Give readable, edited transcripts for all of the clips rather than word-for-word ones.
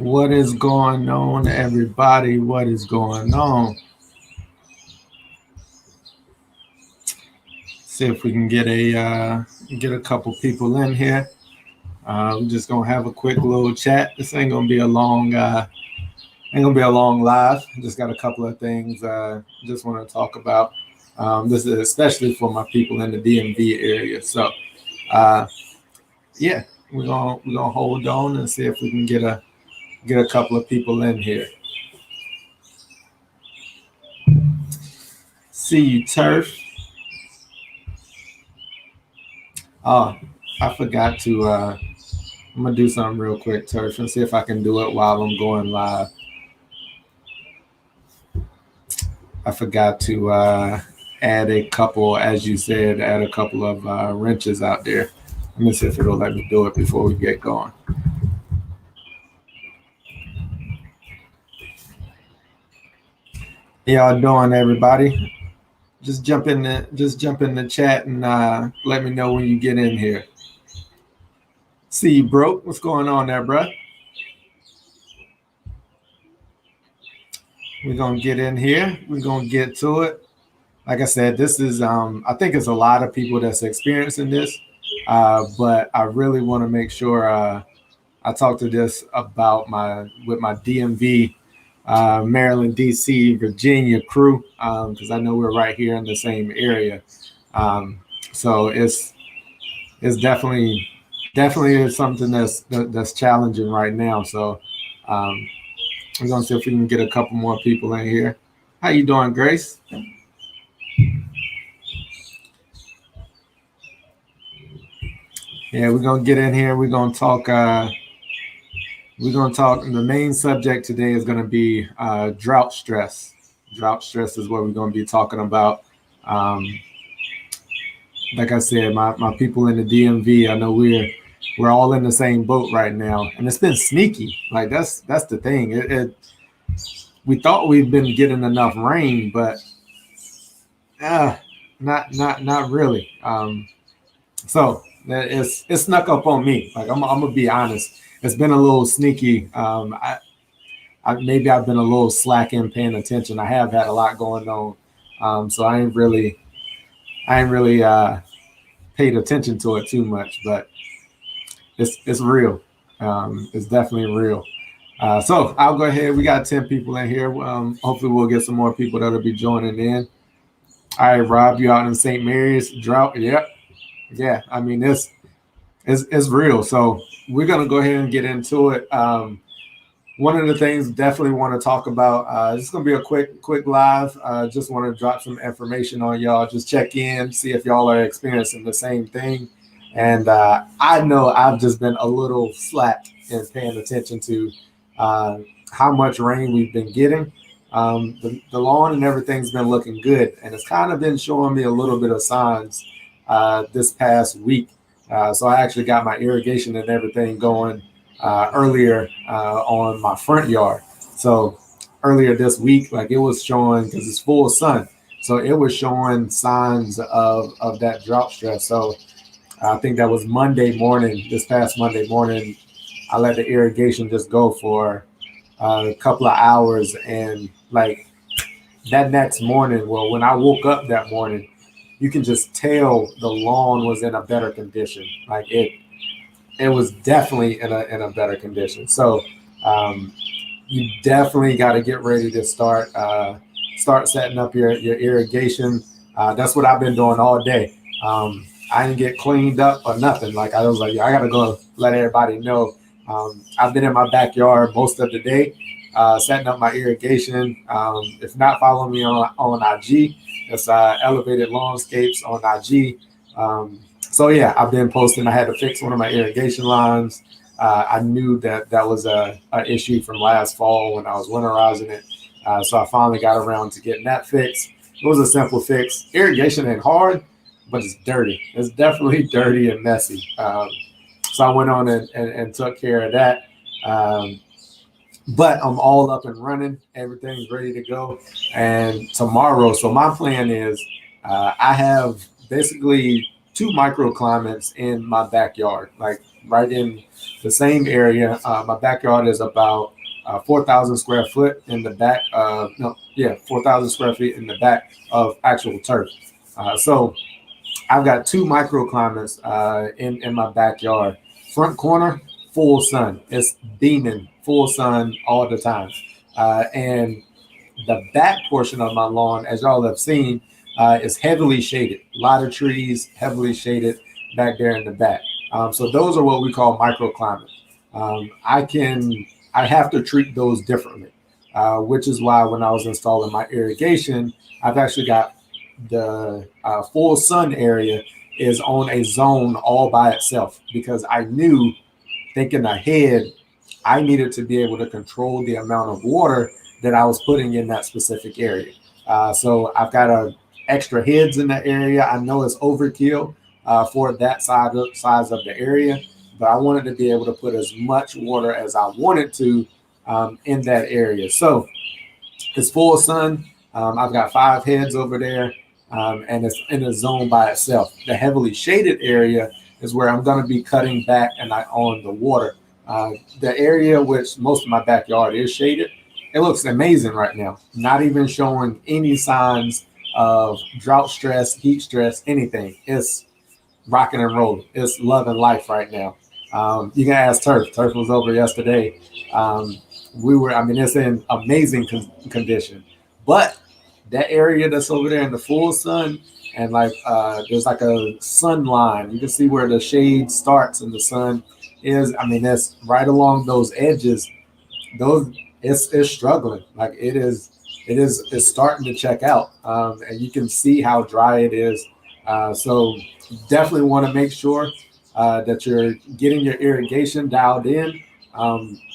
What is going on, everybody? What is going on? See if we can get a couple people in here. We're just gonna have a quick little chat. This ain't gonna be a long live. Just got a couple of things just want to talk about. This is especially for my people in the DMV area. So uh, yeah, we're gonna hold on and see if we can get a couple of people in here. See you, Turf. Oh, I forgot to. I'm gonna do something real quick, Turf, and see if I can do it while I'm going live. I forgot to add a couple, as you said, add a couple of wrenches out there. Let me see if it'll let me do it before we get going. How y'all doing, everybody? Just jump in the chat and let me know when you get in here. See you, bro. What's going on there, bro? We're gonna get in here. We're gonna get to it. Like I said, this is I think it's a lot of people that's experiencing this, but I really want to make sure I talk to this about with my DMV, Maryland, DC, Virginia crew, because I know we're right here in the same area. So it's definitely is something that's challenging right now. So we're gonna see if we can get a couple more people in here. How you doing, Grace? Yeah, we're gonna get in here. We're gonna talk. The main subject today is gonna be drought stress. Drought stress is what we're gonna be talking about. Like I said, my people in the DMV, I know we're all in the same boat right now, and it's been sneaky. Like that's the thing. We thought we'd been getting enough rain, but not really. So it snuck up on me. Like I'm gonna be honest. It's been a little sneaky. Maybe I've been a little slack in paying attention. I have had a lot going on, so I ain't really paid attention to it too much. But it's real. It's definitely real. So I'll go ahead. We got 10 people in here. Hopefully we'll get some more people that'll be joining in. All right, Rob, you out in St. Mary's? Drought? Yep. Yeah. I mean, it's real. So we're gonna go ahead and get into it. One of the things definitely want to talk about. This is gonna be a quick live. Just want to drop some information on y'all. Just check in, see if y'all are experiencing the same thing. And I know I've just been a little slack in paying attention to how much rain we've been getting. The lawn and everything's been looking good, and it's kind of been showing me a little bit of signs this past week. So I actually got my irrigation and everything going earlier on my front yard. So earlier this week, like it was showing, because it's full sun, so it was showing signs of that drought stress. So I think that was Monday morning, this past Monday morning. I let the irrigation just go for a couple of hours, and like that next morning, well, when I woke up that morning, you can just tell the lawn was in a better condition. Like it was definitely in a better condition. So you definitely got to get ready to start setting up your irrigation. That's what I've been doing all day. I didn't get cleaned up or nothing. Like I was like, yeah, I got to go let everybody know. I've been in my backyard most of the day, setting up my irrigation. If not following me on IG, it's Elevated Lawnscapes on IG. So yeah, I've been posting. I had to fix one of my irrigation lines. I knew that was a issue from last fall when I was winterizing it. So I finally got around to getting that fixed. It was a simple fix. Irrigation ain't hard, but it's dirty. It's definitely dirty and messy. So I went on and took care of that. But I'm all up and running. Everything's ready to go. And tomorrow, so my plan is I have basically two microclimates in my backyard, like right in the same area. My backyard is about 4,000 square foot in the back. 4,000 square feet in the back of actual turf. So I've got two microclimates in my backyard. Front corner, full sun. It's beaming full sun all the time. And the back portion of my lawn, as y'all have seen, is heavily shaded. A lot of trees, heavily shaded back there in the back. So those are what we call microclimates. I have to treat those differently, which is why when I was installing my irrigation, I've actually got the full sun area is on a zone all by itself, because I knew, thinking ahead, I needed to be able to control the amount of water that I was putting in that specific area. So I've got extra heads in that area. I know it's overkill for that size of the area, but I wanted to be able to put as much water as I wanted to in that area. So it's full sun. I've got 5 heads over there, and it's in a zone by itself. The heavily shaded area is where I'm going to be cutting back and on the water. The area which most of my backyard is shaded, it looks amazing right now. Not even showing any signs of drought stress, heat stress, anything. It's rocking and rolling. It's loving life right now. You can ask Turf. Turf was over yesterday. It's in amazing condition. But that area that's over there in the full sun, and there's like a sun line. You can see where the shade starts and the sun is. That's right along those edges. It's struggling. Like it's starting to check out. And you can see how dry it is. So definitely want to make sure that you're getting your irrigation dialed in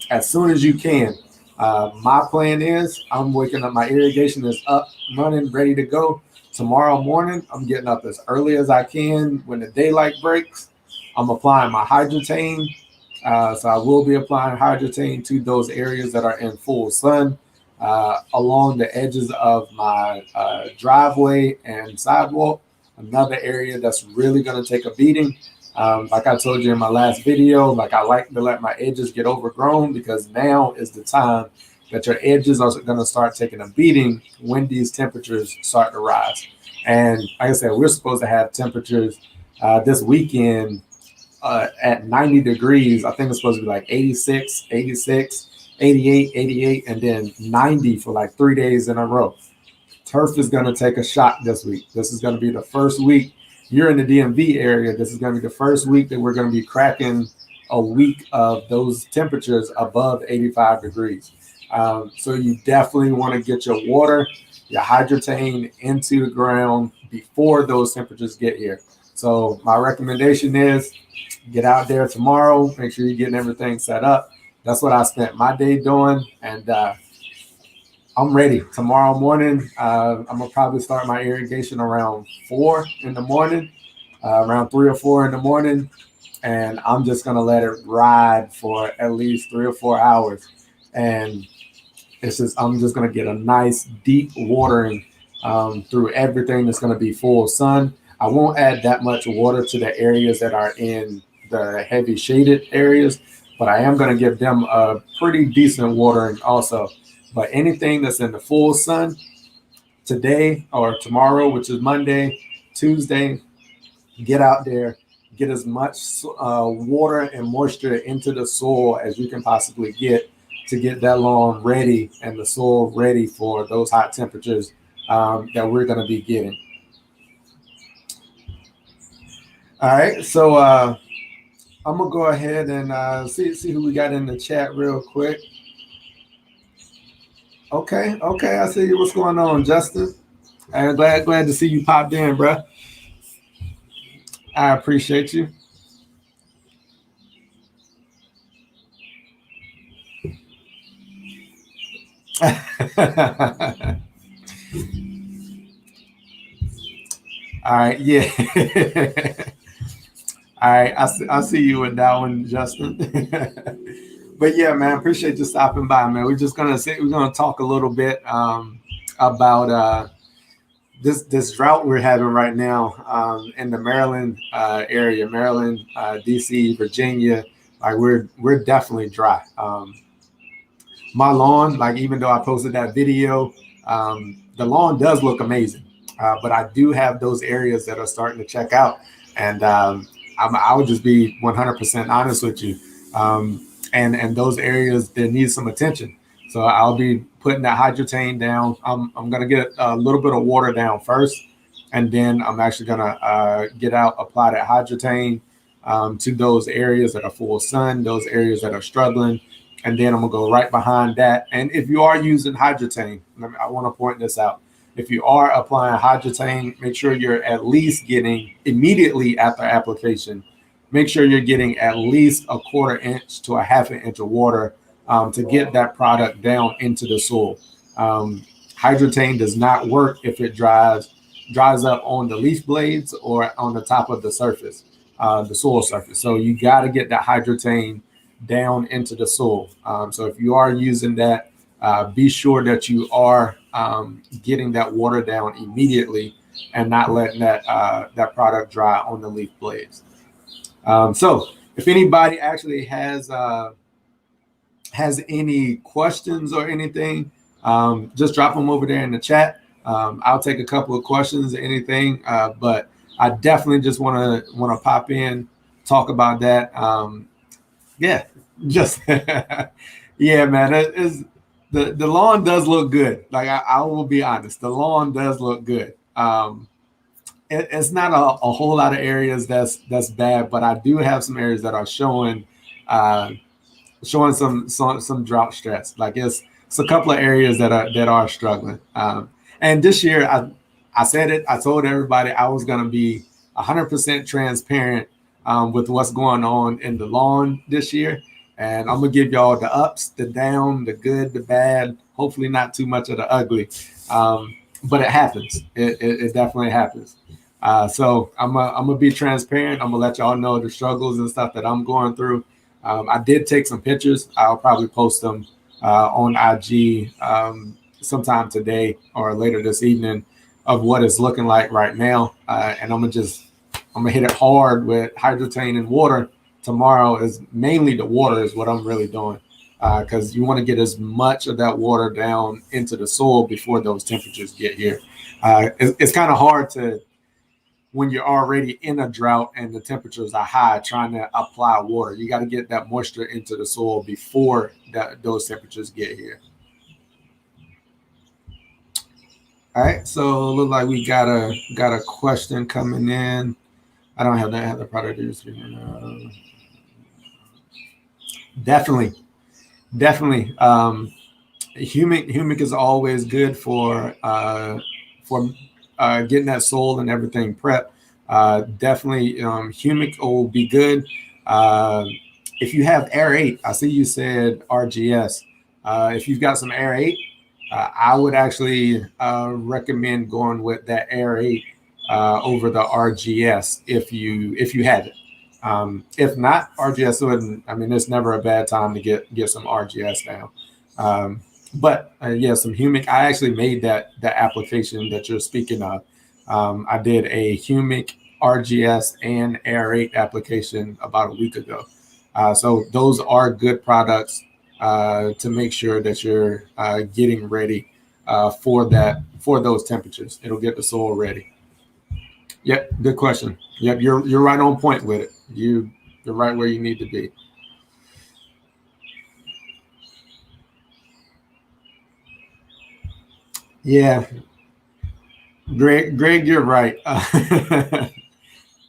as soon as you can. My plan is I'm waking up, my irrigation is up, running, ready to go. Tomorrow morning, I'm getting up as early as I can when the daylight breaks. I'm applying my Hydrotane. So I will be applying Hydrotane to those areas that are in full sun, along the edges of my driveway and sidewalk. Another area that's really going to take a beating. Like I told you in my last video, I like to let my edges get overgrown, because now is the time that your edges are going to start taking a beating when these temperatures start to rise. And like I said, we're supposed to have temperatures this weekend at 90 degrees. I think it's supposed to be like 86, 86, 88, 88, and then 90 for like 3 days in a row. Turf is going to take a shot this week. This is going to be the first week. You're in the DMV area. This is going to be the first week that we're going to be cracking a week of those temperatures above 85 degrees. So you definitely want to get your water, your Hydrotane into the ground before those temperatures get here. So my recommendation is get out there tomorrow. Make sure you're getting everything set up. That's what I spent my day doing. And I'm ready. Tomorrow morning, I'm going to probably start my irrigation around 4 in the morning, around 3 or 4 in the morning. And I'm just going to let it ride for at least 3 or 4 hours. And I'm just going to get a nice deep watering through everything that's going to be full sun. I won't add that much water to the areas that are in the heavy shaded areas, but I am going to give them a pretty decent watering also. But anything that's in the full sun today or tomorrow, which is Monday, Tuesday, get out there, get as much water and moisture into the soil as you can possibly get to get that lawn ready and the soil ready for those hot temperatures that we're going to be getting. All right, so I'm going to go ahead and see who we got in the chat real quick. Okay, I see you. What's going on, Justin? I'm glad to see you popped in, bro. I appreciate you. All right, yeah. All right, I see you with that one, Justin. But yeah, man, appreciate you stopping by, man. We're gonna talk a little bit about this drought we're having right now in the Maryland area, Maryland, DC, Virginia, like we're definitely dry. My lawn, like even though I posted that video, the lawn does look amazing, but I do have those areas that are starting to check out, and I would just be 100% honest with you, and those areas that need some attention. So I'll be putting that Hydrotane down. I'm gonna get a little bit of water down first, and then I'm actually gonna apply that Hydrotane to those areas that are full of sun, those areas that are struggling, and then I'm gonna go right behind that. And if you are using Hydrotane, I want to point this out. If you are applying Hydrotane, make sure you're at least getting immediately after application. Make sure you're getting at least a 1/4 inch to a 1/2 inch of water to get that product down into the soil. Hydrotane does not work if it dries up on the leaf blades or on the top of the surface, the soil surface. So you got to get that Hydrotane down into the soil. So if you are using that, be sure that you are getting that water down immediately and not letting that product dry on the leaf blades. So if anybody actually has any questions or anything, just drop them over there in the chat. I'll take a couple of questions or anything, but I definitely just want to pop in, talk about that. Yeah, just yeah, man. The lawn does look good. Like I will be honest, the lawn does look good. It's not a whole lot of areas that's bad, but I do have some areas that are showing some drought stress. Like it's a couple of areas that are struggling. And this year, I said it. I told everybody I was going to be 100% transparent with what's going on in the lawn this year. And I'm gonna give y'all the ups, the down, the good, the bad. Hopefully, not too much of the ugly, but it happens. It definitely happens. So I'm gonna be transparent. I'm gonna let y'all know the struggles and stuff that I'm going through. I did take some pictures. I'll probably post them on IG sometime today or later this evening of what it's looking like right now. And I'm gonna hit it hard with Hydrotane and water. Tomorrow is mainly the water is what I'm really doing, because you want to get as much of that water down into the soil before those temperatures get here. It's kind of hard to, when you're already in a drought and the temperatures are high, trying to apply water. You got to get that moisture into the soil before those temperatures get here. All right, so it looks like we got a question coming in. I don't have the product. Definitely. Humic is always good for getting that soil and everything prepped. Definitely, humic will be good. If you have Air8, I see you said RGS. If you've got some Air8, I would actually recommend going with that Air8 over the RGS if you have it. If not, RGS wouldn't. I mean, it's never a bad time to get some RGS down. But yeah, some humic. I actually made that application that you're speaking of. I did a humic, RGS, and Air8 application about a week ago. So those are good products to make sure that you're getting ready for those temperatures. It'll get the soil ready. Yep, good question. Yep, you're right on point with it. You're right where you need to be. Yeah, Greg, you're right.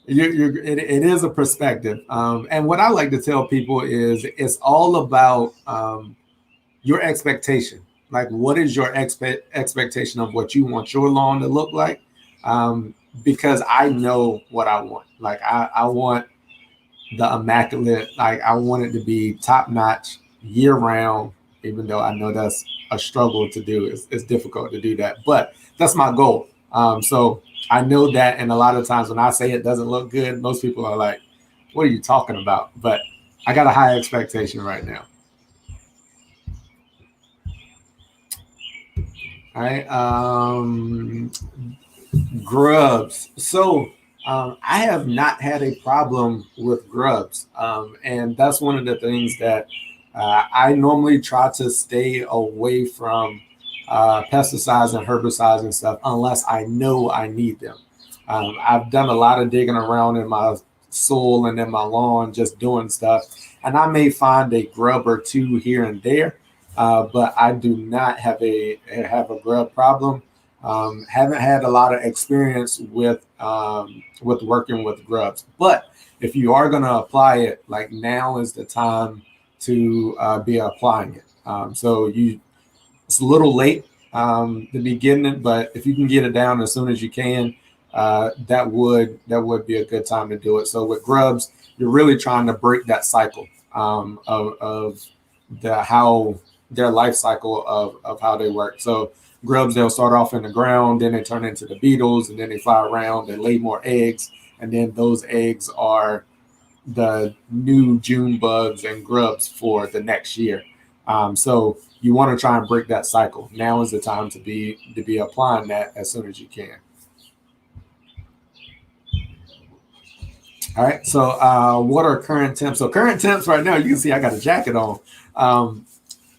It is a perspective, and what I like to tell people is it's all about your expectation. Like, what is your expectation of what you want your lawn to look like? Because I know what I want. Like, I want the immaculate. Like, I want it to be top notch year round. Even though I know that's a struggle to do, it's difficult to do that, but that's my goal. So I know that, and a lot of times when I say it doesn't look good, most people are like, "What are you talking about?" But I got a high expectation right now. All right. Grubs. So I have not had a problem with grubs, and that's one of the things that I normally try to stay away from pesticides and herbicides and stuff unless I know I need them. I've done a lot of digging around in my soil and in my lawn, just doing stuff, and I may find a grub or two here and there, but I do not have a grub problem. Haven't had a lot of experience with working with grubs, but if you are going to apply it, like now is the time to be applying it. So it's a little late to be getting it, but if you can get it down as soon as you can, that would be a good time to do it. So with grubs, you're really trying to break that cycle of how their life cycle of how they work. So grubs, they'll start off in the ground, then they turn into the beetles, and then they fly around and lay more eggs, and then those eggs are the new June bugs and grubs for the next year. So you want to try and break that cycle. Now is the time to be applying that as soon as you can. All right. So what are current temps? So current temps right now, you can see I got a jacket on.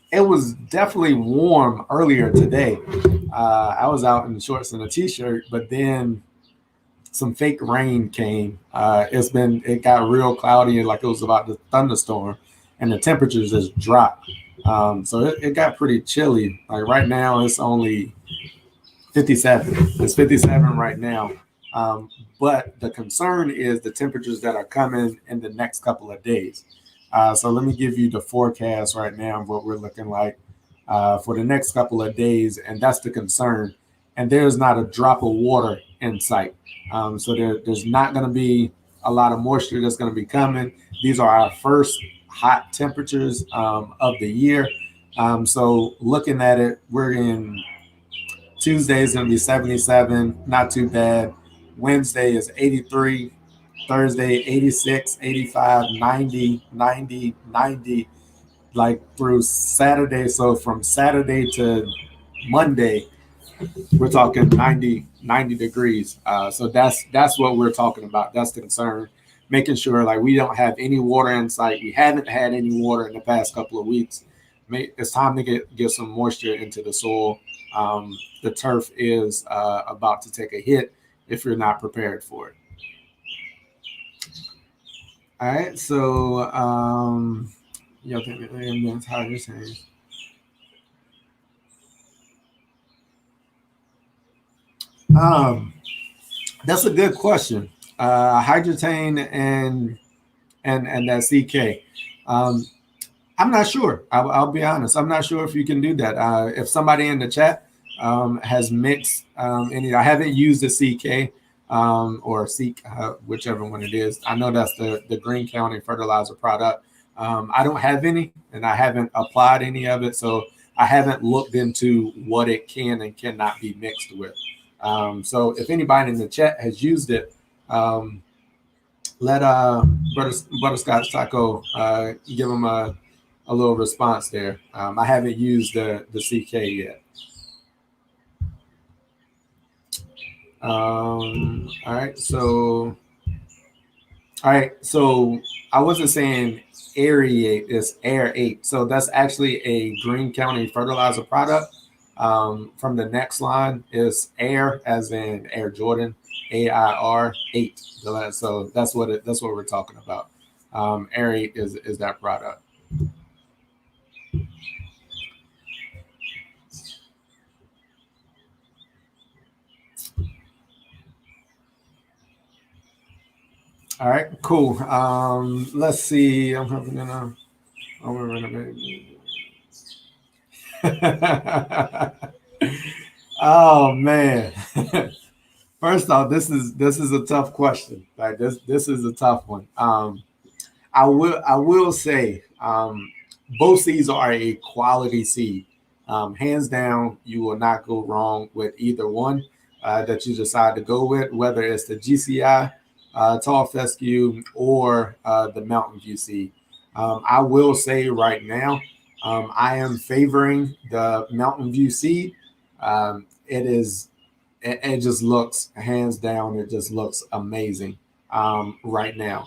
It was definitely warm earlier today. I was out in shorts and a t-shirt, but then some fake rain came. It got real cloudy, like it was about to thunderstorm, and the temperatures just dropped. So it got pretty chilly. Like right now, it's only 57. It's 57 right now. But the concern is the temperatures that are coming in the next couple of days. So let me give you the forecast right now of what we're looking like for the next couple of days, and that's the concern. And there's not a drop of water in sight. So there's not going to be a lot of moisture that's going to be coming. These are our first hot temperatures of the year. So looking at it, we're in Tuesday is going to be 77, not too bad. Wednesday is 83. Thursday, 86, 85, 90, 90, 90, like through Saturday. So from Saturday to Monday, we're talking 90 degrees. So that's what we're talking about. That's the concern. Making sure like we don't have any water in sight. We haven't had any water in the past couple of weeks. It's time to get some moisture into the soil. The turf is about to take a hit if you're not prepared for it. All right, so yeah, that's how you're saying. Um, that's a good question. Hydrotane and that CK. I'm not sure. I'll be honest. I'm not sure if you can do that. If somebody in the chat has mixed any, I haven't used the CK or Seek, whichever one it is. I know that's the Green County fertilizer product. I don't have any, and I haven't applied any of it, so I haven't looked into what it can and cannot be mixed with. So if anybody in the chat has used it, let Butterscotch Taco give them a little response there. I haven't used the CK yet. All right, so I wasn't saying aerate, it's aerate. So that's actually a Green County fertilizer product. From the next line is air, as in Air Jordan, AIR 8. So that's what we're talking about. Aerate is that product. All right, cool. Let's see. I'm hoping oh man. First off, this is a tough question. Like this is a tough one. I will say both seeds are a quality seed. Hands down, you will not go wrong with either one that you decide to go with, whether it's the GCI Tall Fescue or the Mountain View seed. I will say right now, I am favoring the Mountain View seed. It is it just looks, hands down, it just looks amazing right now.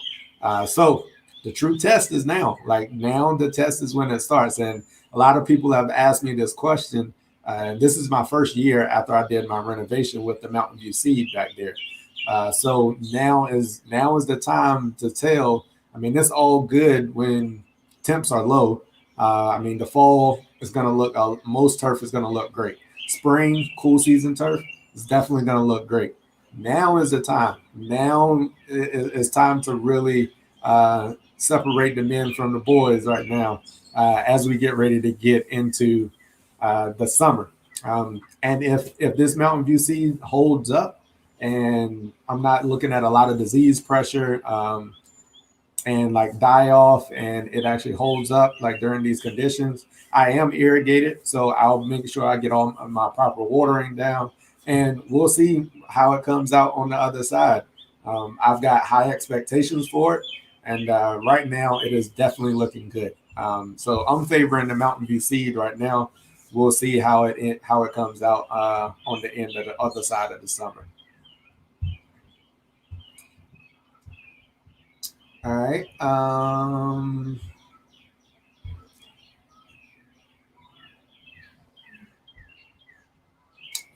So the true test is now. Like now, the test is when it starts. And a lot of people have asked me this question. This is my first year after I did my renovation with the Mountain View seed back there. So now is the time to tell. I mean, it's all good when temps are low. I mean, the fall is going to look, most turf is going to look great. Spring, cool season turf is definitely going to look great. Now is the time. Now is time to really separate the men from the boys right now as we get ready to get into the summer. And if this Mountain View seed holds up, and I'm not looking at a lot of disease pressure and like die off, and it actually holds up like during these conditions, I am irrigated, so I'll make sure I get all my proper watering down, and we'll see how it comes out on the other side. I've got high expectations for it, and right now it is definitely looking good. So I'm favoring the Mountain View seed right now. We'll see how it comes out on the end of the other side of the summer. All right.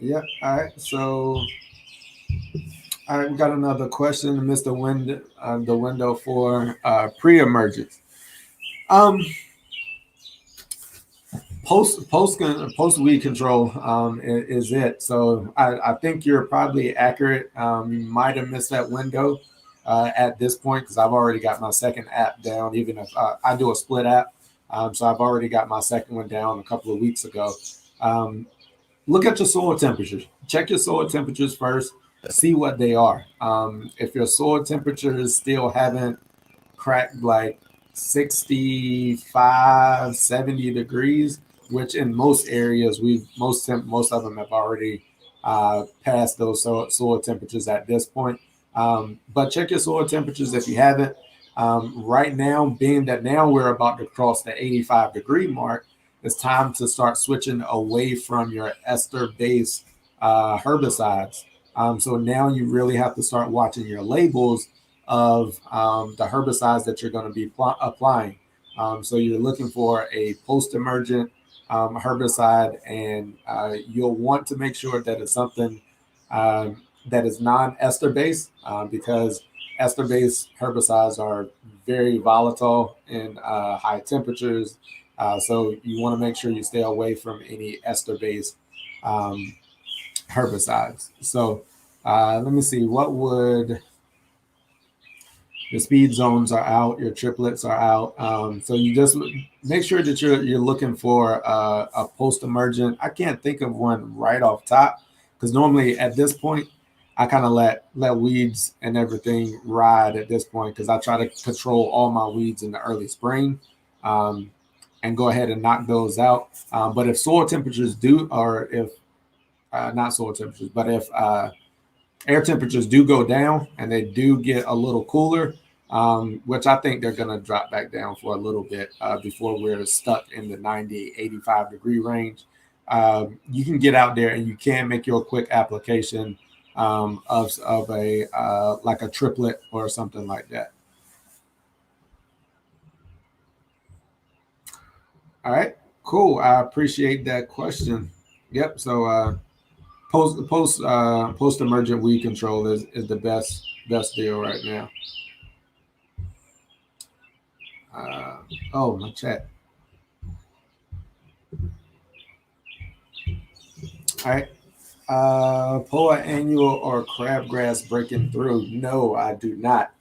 Yeah. All right. So, all right, we got another question, Mr. The window for pre-emergence. Um, post weed control is it. So I think you're probably accurate. You might have missed that window at this point because I've already got my second app down. Even if I do a split app, so I've already got my second one down a couple of weeks ago. Look at your soil temperatures. Check your soil temperatures first. See what they are. If your soil temperatures still haven't cracked like 65, 70 degrees, which in most areas most of them have already passed those soil temperatures at this point. But check your soil temperatures if you haven't. Right now, being that now we're about to cross the 85-degree mark, it's time to start switching away from your ester-based herbicides. So now you really have to start watching your labels of the herbicides that you're going to be applying. So you're looking for a post-emergent herbicide, and you'll want to make sure that it's something that is non-ester based because ester-based herbicides are very volatile in high temperatures. So you want to make sure you stay away from any ester-based herbicides. So let me see, what would your speed zones are out, your triplets are out. So you just make sure that you're looking for a post-emergent. I can't think of one right off top because normally at this point I kind of let weeds and everything ride at this point because I try to control all my weeds in the early spring and go ahead and knock those out. But if soil temperatures do, or if not soil temperatures, but if air temperatures do go down and they do get a little cooler, which I think they're going to drop back down for a little bit before we're stuck in the 90, 85-degree range. You can get out there and you can make your quick application of a like a triplet or something like that. All right, cool. I appreciate that question. Yep. So post emergent weed control is the best deal right now. Oh, my chat. All right. POA annual or crabgrass breaking through? No, I do not.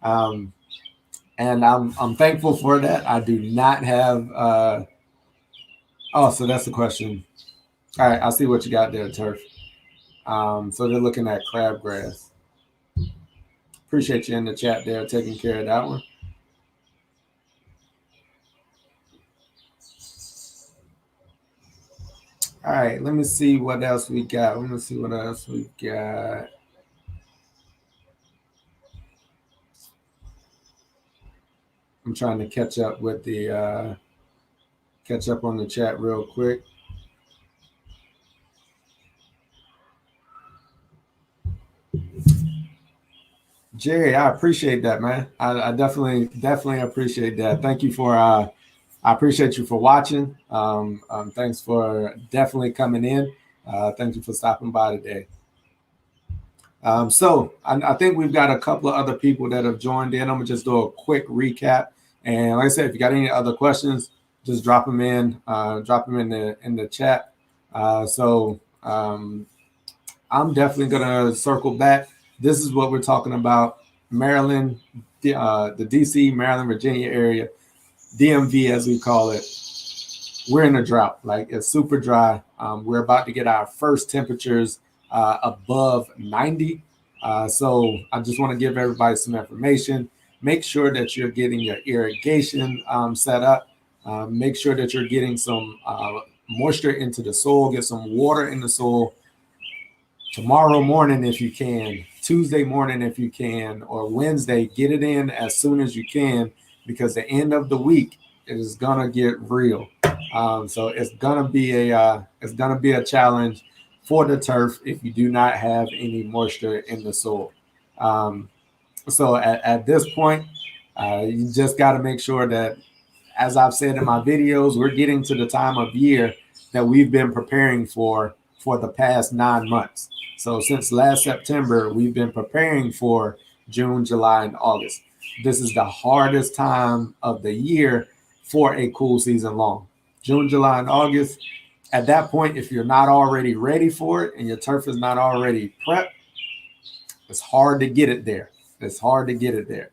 And I'm thankful for that. I do not have. Oh, so that's the question. All right, I see what you got there, Turf. So they're looking at crabgrass. Appreciate you in the chat there taking care of that one. All right, let me see what else we got. I'm trying to catch up with the catch up on the chat real quick. Jerry, I appreciate that, man. I definitely appreciate that. Thank you for I appreciate you for watching. Thanks for definitely coming in. Thank you for stopping by today. So I think we've got a couple of other people that have joined in. I'm gonna just do a quick recap. And like I said, if you got any other questions, just drop them in. Drop them in the chat. I'm definitely gonna circle back. This is what we're talking about: Maryland, the DC, Maryland, Virginia area, DMV as we call it. We're in a drought. Like, it's super dry. We're about to get our first temperatures above 90. So I just want to give everybody some information. Make sure that you're getting your irrigation set up. Make sure that you're getting some moisture into the soil. Get some water in the soil tomorrow morning if you can, Tuesday morning if you can, or Wednesday. Get it in as soon as you can, because the end of the week is gonna get real. So it's gonna be a challenge for the turf if you do not have any moisture in the soil. So at this point, you just got to make sure that, as I've said in my videos, we're getting to the time of year that we've been preparing for the past 9 months. So since last September, we've been preparing for June, July, and August. This is the hardest time of the year for a cool season long. June, July, and August. At that point, if you're not already ready for it and your turf is not already prepped, it's hard to get it there. It's hard to get it there.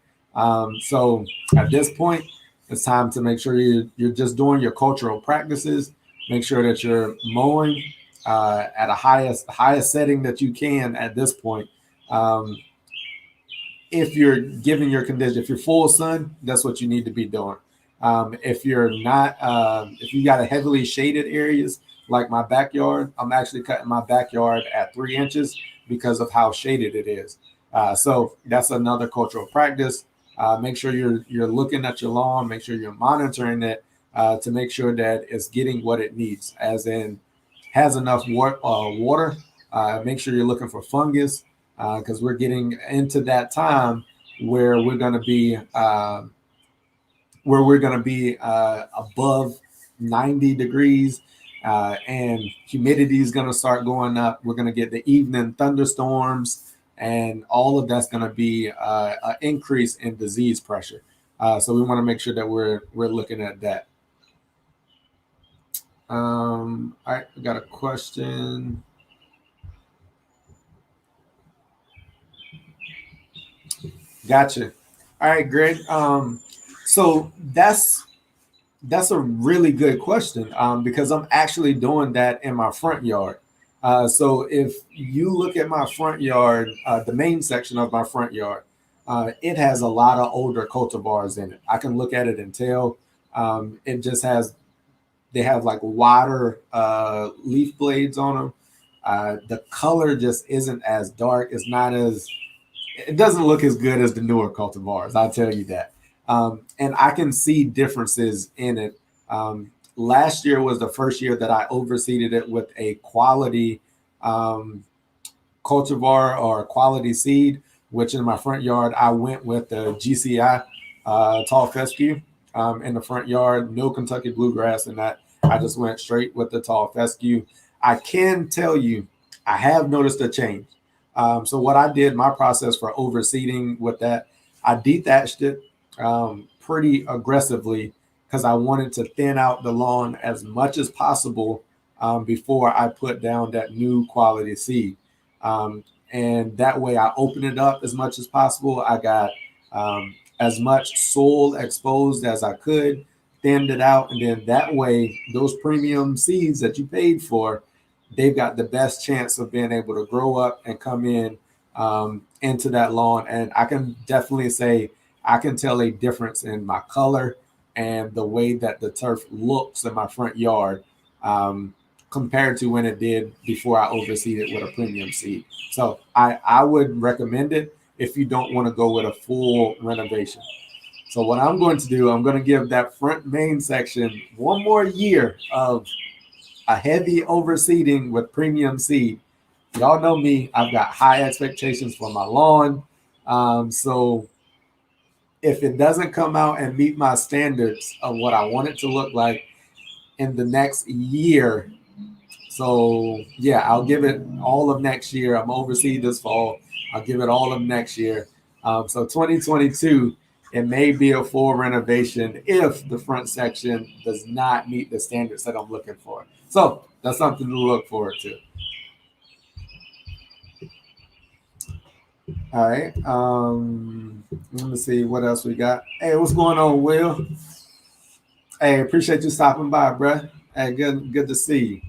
So at this point, it's time to make sure you're just doing your cultural practices. Make sure that you're mowing at a highest setting that you can at this point. If you're giving your condition, if you're full sun, that's what you need to be doing. If you're not, if you got a heavily shaded areas like my backyard, I'm actually cutting my backyard at 3 inches because of how shaded it is. So that's another cultural practice. Make sure you're looking at your lawn. Make sure you're monitoring it to make sure that it's getting what it needs, as in has enough water. Make sure you're looking for fungus, because we're getting into that time where we're going to be above 90 degrees, and humidity is going to start going up. We're going to get the evening thunderstorms, and all of that's going to be an increase in disease pressure. So we want to make sure that we're looking at that. All right, we got a question. Gotcha. All right, Greg. So that's a really good question, because I'm actually doing that in my front yard. So if you look at my front yard, the main section of my front yard, it has a lot of older cultivars in it. I can look at it and tell. It just they have like wider leaf blades on them. The color just isn't as dark. It doesn't look as good as the newer cultivars, I'll tell you that. And I can see differences in it. Last year was the first year that I overseeded it with a quality cultivar or quality seed, which in my front yard, I went with the GCI tall fescue in the front yard, no Kentucky bluegrass in that. I just went straight with the tall fescue. I can tell you, I have noticed a change. So what I did, my process for overseeding with that, I dethatched it pretty aggressively because I wanted to thin out the lawn as much as possible before I put down that new quality seed. And that way I opened it up as much as possible. I got as much soil exposed as I could, thinned it out. And then that way, those premium seeds that you paid for, they've got the best chance of being able to grow up and come in into that lawn. And I can definitely say I can tell a difference in my color and the way that the turf looks in my front yard compared to when it did before I overseeded with a premium seed. So I would recommend it if you don't want to go with a full renovation. So what I'm going to do, I'm going to give that front main section one more year of a heavy overseeding with premium seed. Y'all know me. I've got high expectations for my lawn. So if it doesn't come out and meet my standards of what I want it to look like in the next year, so yeah, I'll give it all of next year. I'm overseed this fall. I'll give it all of next year. So 2022, it may be a full renovation if the front section does not meet the standards that I'm looking for. So that's something to look forward to. All right. Let me see what else we got. Hey, what's going on, Will? Hey, appreciate you stopping by, bruh. Hey, good to see you.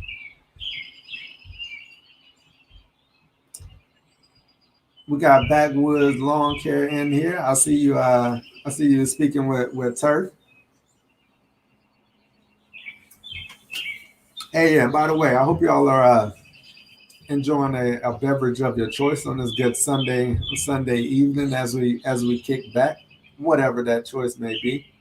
We got Backwoods Lawn Care in here. I see you. I see you speaking with Turf. Hey, and by the way, I hope y'all are enjoying a beverage of your choice on this good Sunday evening as we kick back, whatever that choice may be.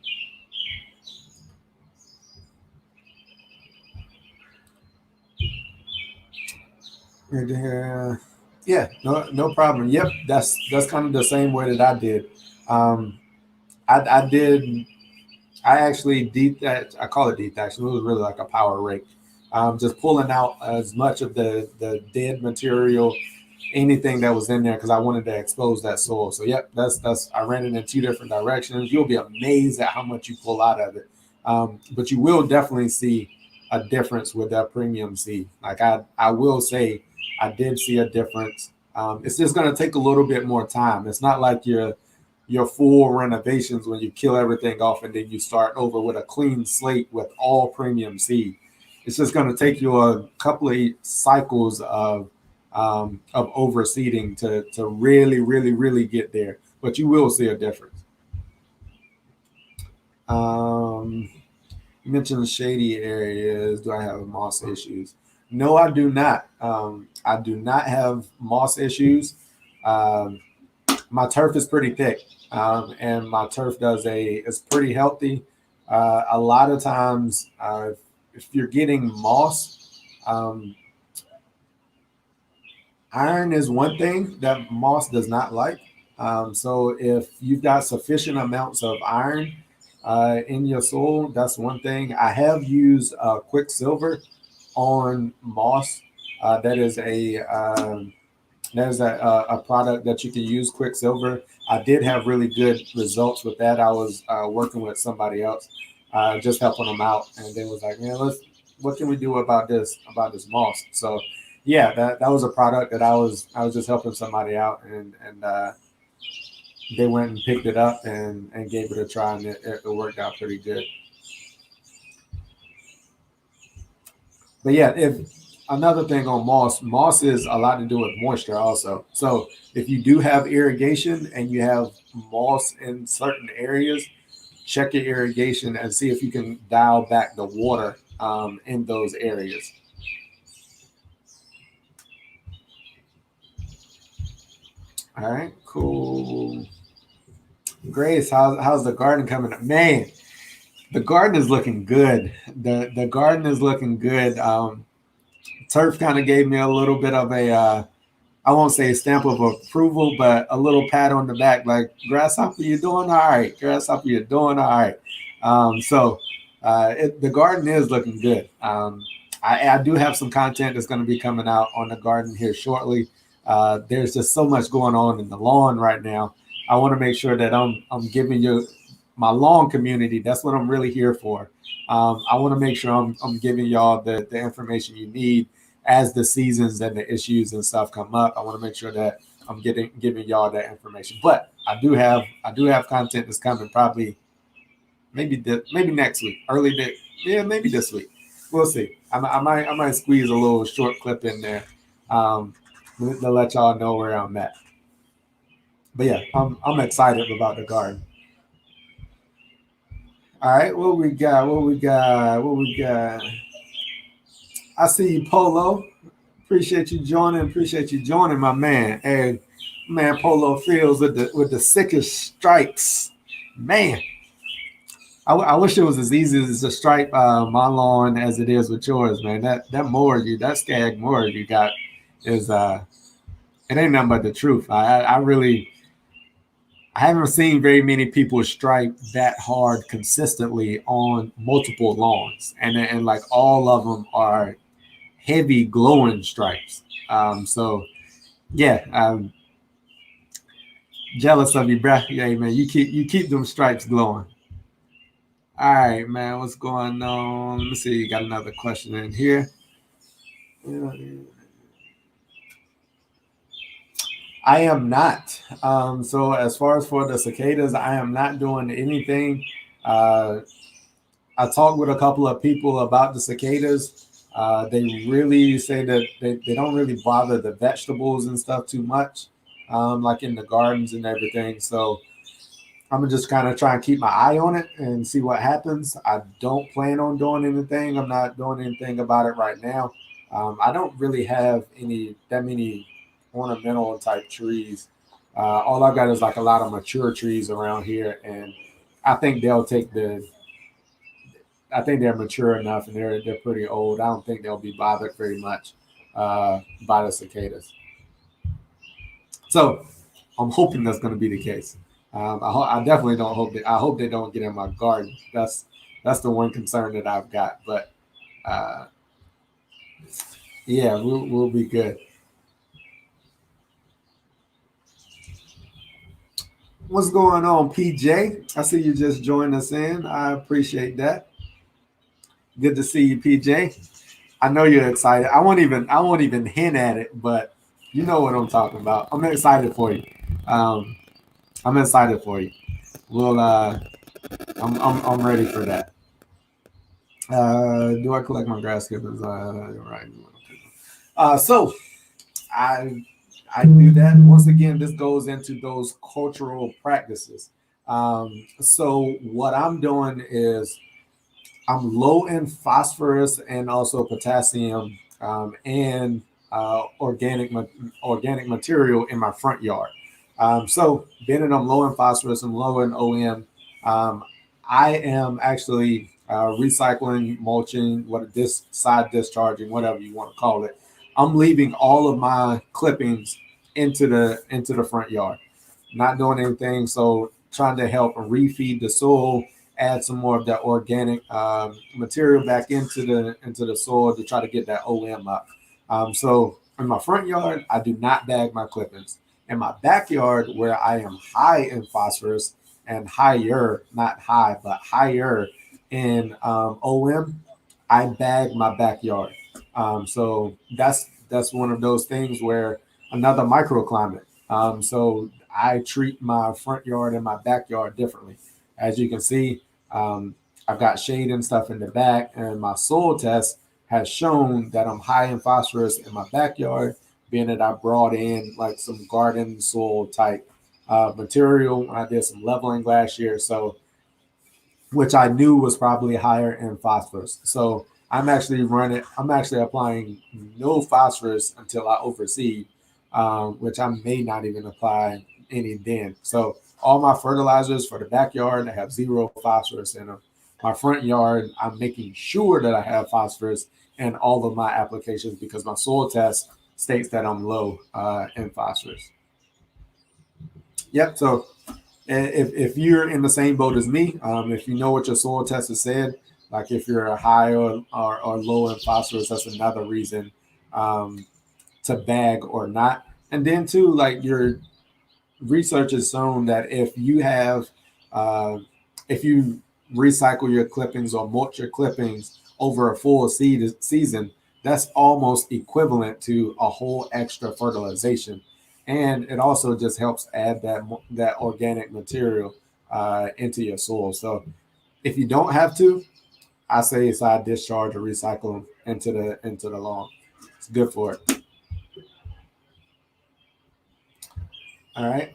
Yeah, no problem. Yep, that's kind of the same way that I did. Um, I did. I actually detached. I call it detached. It was really like a power rake. Just pulling out as much of the dead material, anything that was in there, because I wanted to expose that soil. So yep, that's. I ran it in two different directions. You'll be amazed at how much you pull out of it. But you will definitely see a difference with that premium seed. Like I will say, I did see a difference. It's just going to take a little bit more time. It's not like your full renovations when you kill everything off and then you start over with a clean slate with all premium seed. It's just going to take you a couple of cycles of overseeding to really get there, but you will see a difference. You mentioned shady areas. Do I have moss issues? No, I do not. I do not have moss issues. Um, my turf is pretty thick, and my turf is pretty healthy. A lot of times, if you're getting moss, iron is one thing that moss does not like. So if you've got sufficient amounts of iron in your soil, that's one thing. I have used Quicksilver on moss. That is a product that you can use, Quicksilver. I did have really good results with that. I was working with somebody else, just helping them out, and they was like, "Man, what can we do about this moss?" So, yeah, that was a product that I was just helping somebody out, and they went and picked it up and gave it a try, and it worked out pretty good. But yeah, if another thing on moss is a lot to do with moisture also. So if you do have irrigation and you have moss in certain areas, check your irrigation and see if you can dial back the water in those areas. All right, cool. Grace, how's the garden coming up? Man, the garden is looking good. The garden is looking good. Turf kind of gave me a little bit of I won't say a stamp of approval, but a little pat on the back, like Grasshopper, you're doing all right. Grasshopper, you're doing all right. The garden is looking good. I do have some content that's going to be coming out on the garden here shortly. There's just so much going on in the lawn right now. I want to make sure that I'm giving you my lawn community. That's what I'm really here for. I want to make sure I'm giving y'all the information you need as the seasons and the issues and stuff come up. I want to make sure that I'm giving y'all that information. But I do have content that's coming probably maybe next week, maybe this week. We'll see. I might squeeze a little short clip in there to let y'all know where I'm at. But yeah, I'm excited about the garden. All right, what we got? I see you, Polo. Appreciate you joining, my man. And man, Polo Fields with the sickest stripes. Man, I wish it was as easy as to stripe my lawn as it is with yours, man. That mower that Skag mower you got is it ain't nothing but the truth. I really I haven't seen very many people stripe that hard consistently on multiple lawns, and like all of them are heavy glowing stripes. So yeah, I'm jealous of you, bruh. Yeah, man, you keep them stripes glowing. All right, man, what's going on? Let me see. You got another question in here. I am not. So as far as for the cicadas, I am not doing anything. Uh, I talked with a couple of people about the cicadas. They really say that they don't really bother the vegetables and stuff too much, like in the gardens and everything. So I'm just kind of trying to keep my eye on it and see what happens. I don't plan on doing anything. I'm not doing anything about it right now. I don't really have that many ornamental type trees. All I got is like a lot of mature trees around here, and I think they'll take the. I think they're mature enough and they're pretty old. I don't think they'll be bothered very much by the cicadas. So I'm hoping that's going to be the case. I definitely don't hope that. I hope they don't get in my garden. That's the one concern that I've got. But uh, yeah, we'll be good. What's going on, PJ? I see you just joined us in. I appreciate that. Good to see you, PJ. I know you're excited. I won't even hint at it, but you know what I'm talking about. I'm excited for you. Um, I'm excited for you. We'll I'm ready for that. Do I collect my grass clippings? Right. So I I do that. Once again, this goes into those cultural practices. So what I'm doing is I'm low in phosphorus and also potassium and organic material in my front yard. So being that I'm low in phosphorus and low in OM, I am actually recycling, mulching, what this side discharging, whatever you want to call it. I'm leaving all of my clippings into the front yard, not doing anything. So trying to help refeed the soil, add some more of that organic material back into the soil to try to get that OM up. So in my front yard, I do not bag my clippings. In my backyard, where I am high in phosphorus and higher, not high, but higher in OM, I bag my backyard. So that's one of those things where another microclimate. So I treat my front yard and my backyard differently. As you can see, um, I've got shade and stuff in the back, and my soil test has shown that I'm high in phosphorus in my backyard, being that I brought in like some garden soil type material. I did some leveling last year, so which I knew was probably higher in phosphorus. So I'm actually applying no phosphorus until I overseed, which I may not even apply any then. So all my fertilizers for the backyard, I have zero phosphorus in them. My front yard, I'm making sure that I have phosphorus in all of my applications because my soil test states that I'm low in phosphorus. Yep. So if you're in the same boat as me, if you know what your soil test has said, like if you're a high or low in phosphorus, that's another reason um, to bag or not. And then too, like your research has shown that uh, if you recycle your clippings or mulch your clippings over a full season, that's almost equivalent to a whole extra fertilization, and it also just helps add that organic material into your soil. So if you don't have to, I say side discharge or recycle them into the lawn. It's good for it. All right.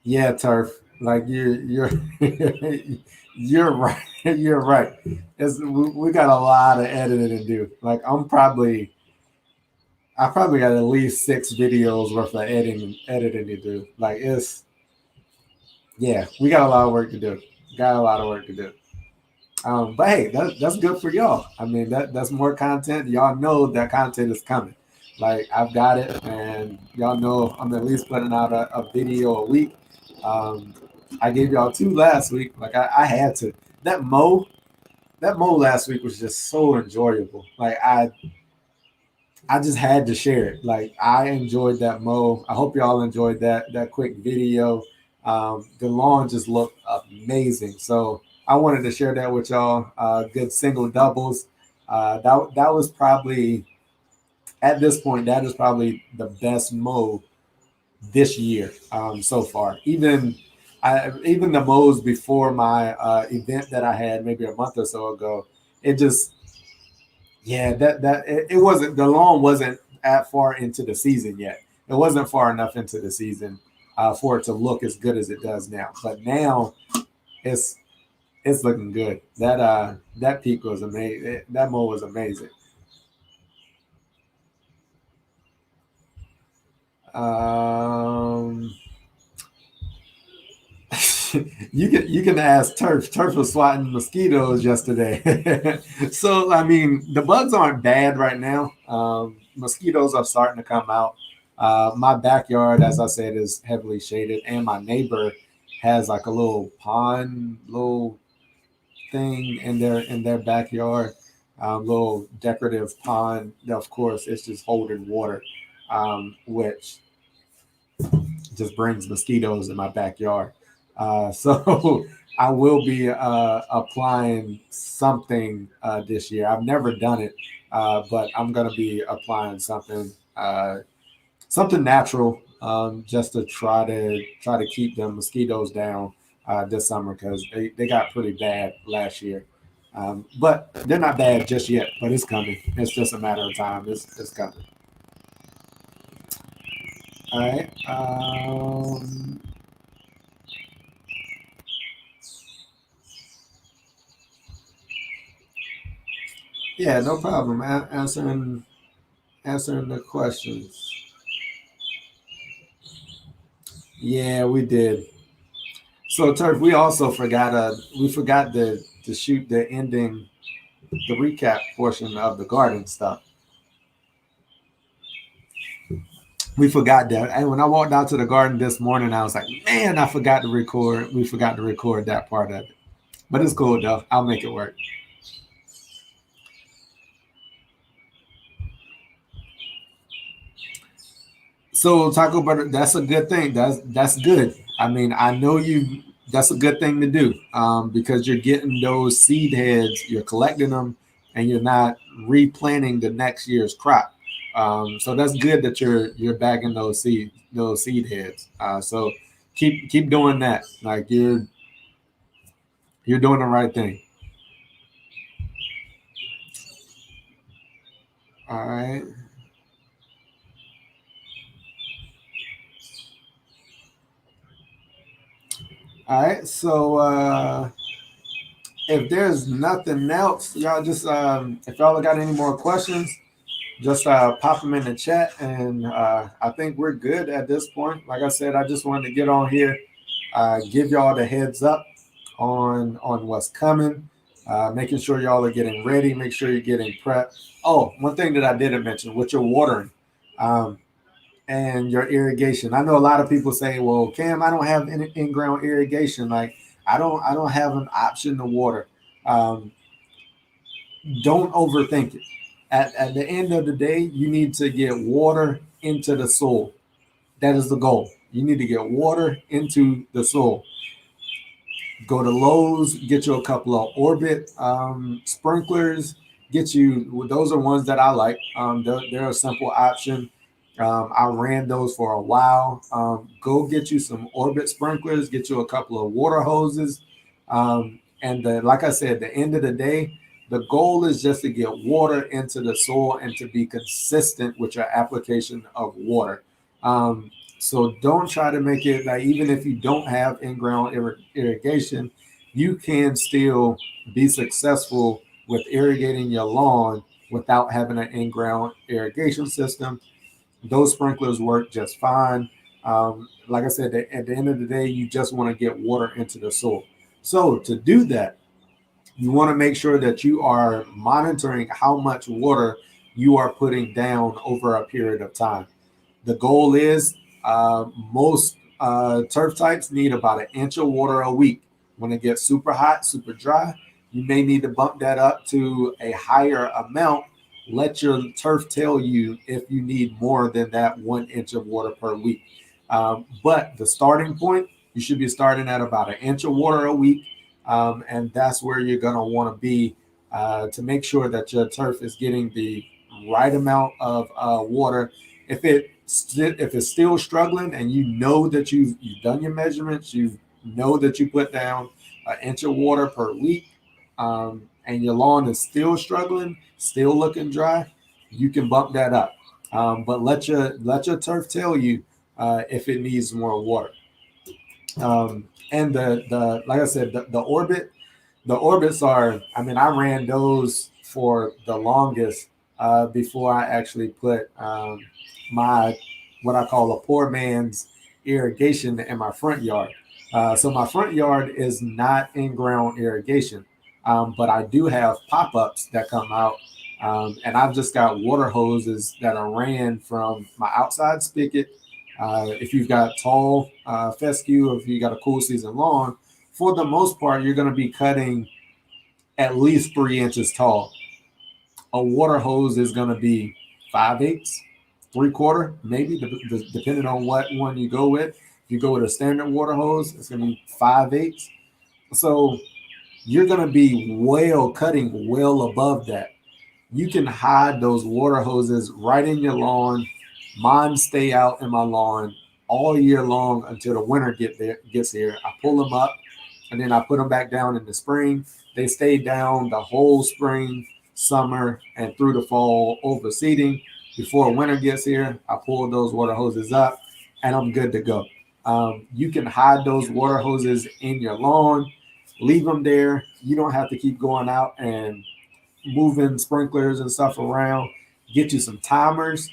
Yeah, turf. Like you're you're right. You're right. We got a lot of editing to do. Like I probably got at least 6 videos worth of editing to do. Like yeah, we got a lot of work to do. Got a lot of work to do. But hey, that's good for y'all. I mean that's more content. Y'all know that content is coming. Like I've got it, and y'all know I'm at least putting out a video a week. Um, I gave y'all 2 last week. Like I had to. That mow, that mow last week was just so enjoyable. Like I just had to share it. Like I enjoyed that mow. I hope y'all enjoyed that quick video. The lawn just looked amazing. So I wanted to share that with y'all. Good single doubles. That was probably at this point that is probably the best mow this year so far. Even the mows before my event that I had maybe a month or so ago. It just yeah, it wasn't the lawn wasn't at far into the season yet. It wasn't far enough into the season for it to look as good as it does now. But now it's it's looking good. That peak was amazing. That mow was amazing. Um, you can ask Turf. Turf was swatting mosquitoes yesterday. So I mean, the bugs aren't bad right now. Mosquitoes are starting to come out. My backyard, as I said, is heavily shaded, and my neighbor has like a little pond, little thing in their backyard, little decorative pond. Of course, it's just holding water, which just brings mosquitoes in my backyard. So I will be applying something this year. I've never done it, but I'm going to be applying something natural, just to try to keep the mosquitoes down this summer because they got pretty bad last year. But they're not bad just yet, but it's coming. It's just a matter of time. It's coming. All right. Yeah, no problem. Answering the questions. Yeah, we did. So Turf, we also forgot we forgot to shoot the ending, the recap portion of the garden stuff. We forgot that. And when I walked out to the garden this morning, I was like, man, I forgot to record. We forgot to record that part of it. But it's cool though. I'll make it work. So Taco Butter, that's a good thing. That's good. I mean, I know you. That's a good thing to do because you're getting those seed heads, you're collecting them, and you're not replanting the next year's crop. So that's good that you're bagging those seed heads. So keep doing that. Like you're doing the right thing. All right. All right. So if there's nothing else, y'all just if y'all got any more questions, just pop them in the chat, and I think we're good at this point. Like I said, I just wanted to get on here, give y'all the heads up on what's coming, making sure y'all are getting ready, make sure you're getting prepped. Oh, one thing that I didn't mention with your watering um, and your irrigation. I know a lot of people say, "Well, Cam, I don't have any in-ground irrigation. Like I don't have an option to water." Um, don't overthink it. At the end of the day, you need to get water into the soil. That is the goal. You need to get water into the soil. Go to Lowe's, get you a couple of Orbit sprinklers. Get you, well, those are ones that I like. They're a simple option. I ran those for a while. Go get you some Orbit sprinklers, get you a couple of water hoses. Like I said, at the end of the day, the goal is just to get water into the soil and to be consistent with your application of water. So don't try to make it like even if you don't have in-ground irrigation, you can still be successful with irrigating your lawn without having an in-ground irrigation system. Those sprinklers work just fine. Like I said, at the end of the day, you just want to get water into the soil. So to do that, you want to make sure that you are monitoring how much water you are putting down over a period of time. The goal is most turf types need about an inch of water a week. When it gets super hot, super dry, you may need to bump that up to a higher amount. Let your turf tell you if you need more than that 1 inch of water per week. But the starting point, you should be starting at about an inch of water a week. And that's where you're going to want to be to make sure that your turf is getting the right amount of water. If it's still struggling and you know that you've done your measurements, you know that you put down an inch of water per week, and your lawn is still struggling, still looking dry, you can bump that up. But let your turf tell you if it needs more water. And the like I said, the orbits are, I mean, I ran those for the longest before I actually put my, what I call a poor man's irrigation in my front yard. So my front yard is not in-ground irrigation, but I do have pop-ups that come out, and I've just got water hoses that are ran from my outside spigot. If you've got tall fescue, or if you got a cool season lawn, for the most part, you're going to be cutting at least 3 inches tall. A water hose is going to be 5/8, 3/4, maybe, depending on what one you go with. If you go with a standard water hose, it's going to be 5/8. So you're going to be cutting well above that. You can hide those water hoses right in your lawn. Mine stay out in my lawn all year long until the winter gets here. I pull them up and then I put them back down in the spring. They stay down the whole spring, summer, and through the fall overseeding. Before winter gets here, I pull those water hoses up and I'm good to go. You can hide those water hoses in your lawn, leave them there. You don't have to keep going out and moving sprinklers and stuff around. Get you some timers.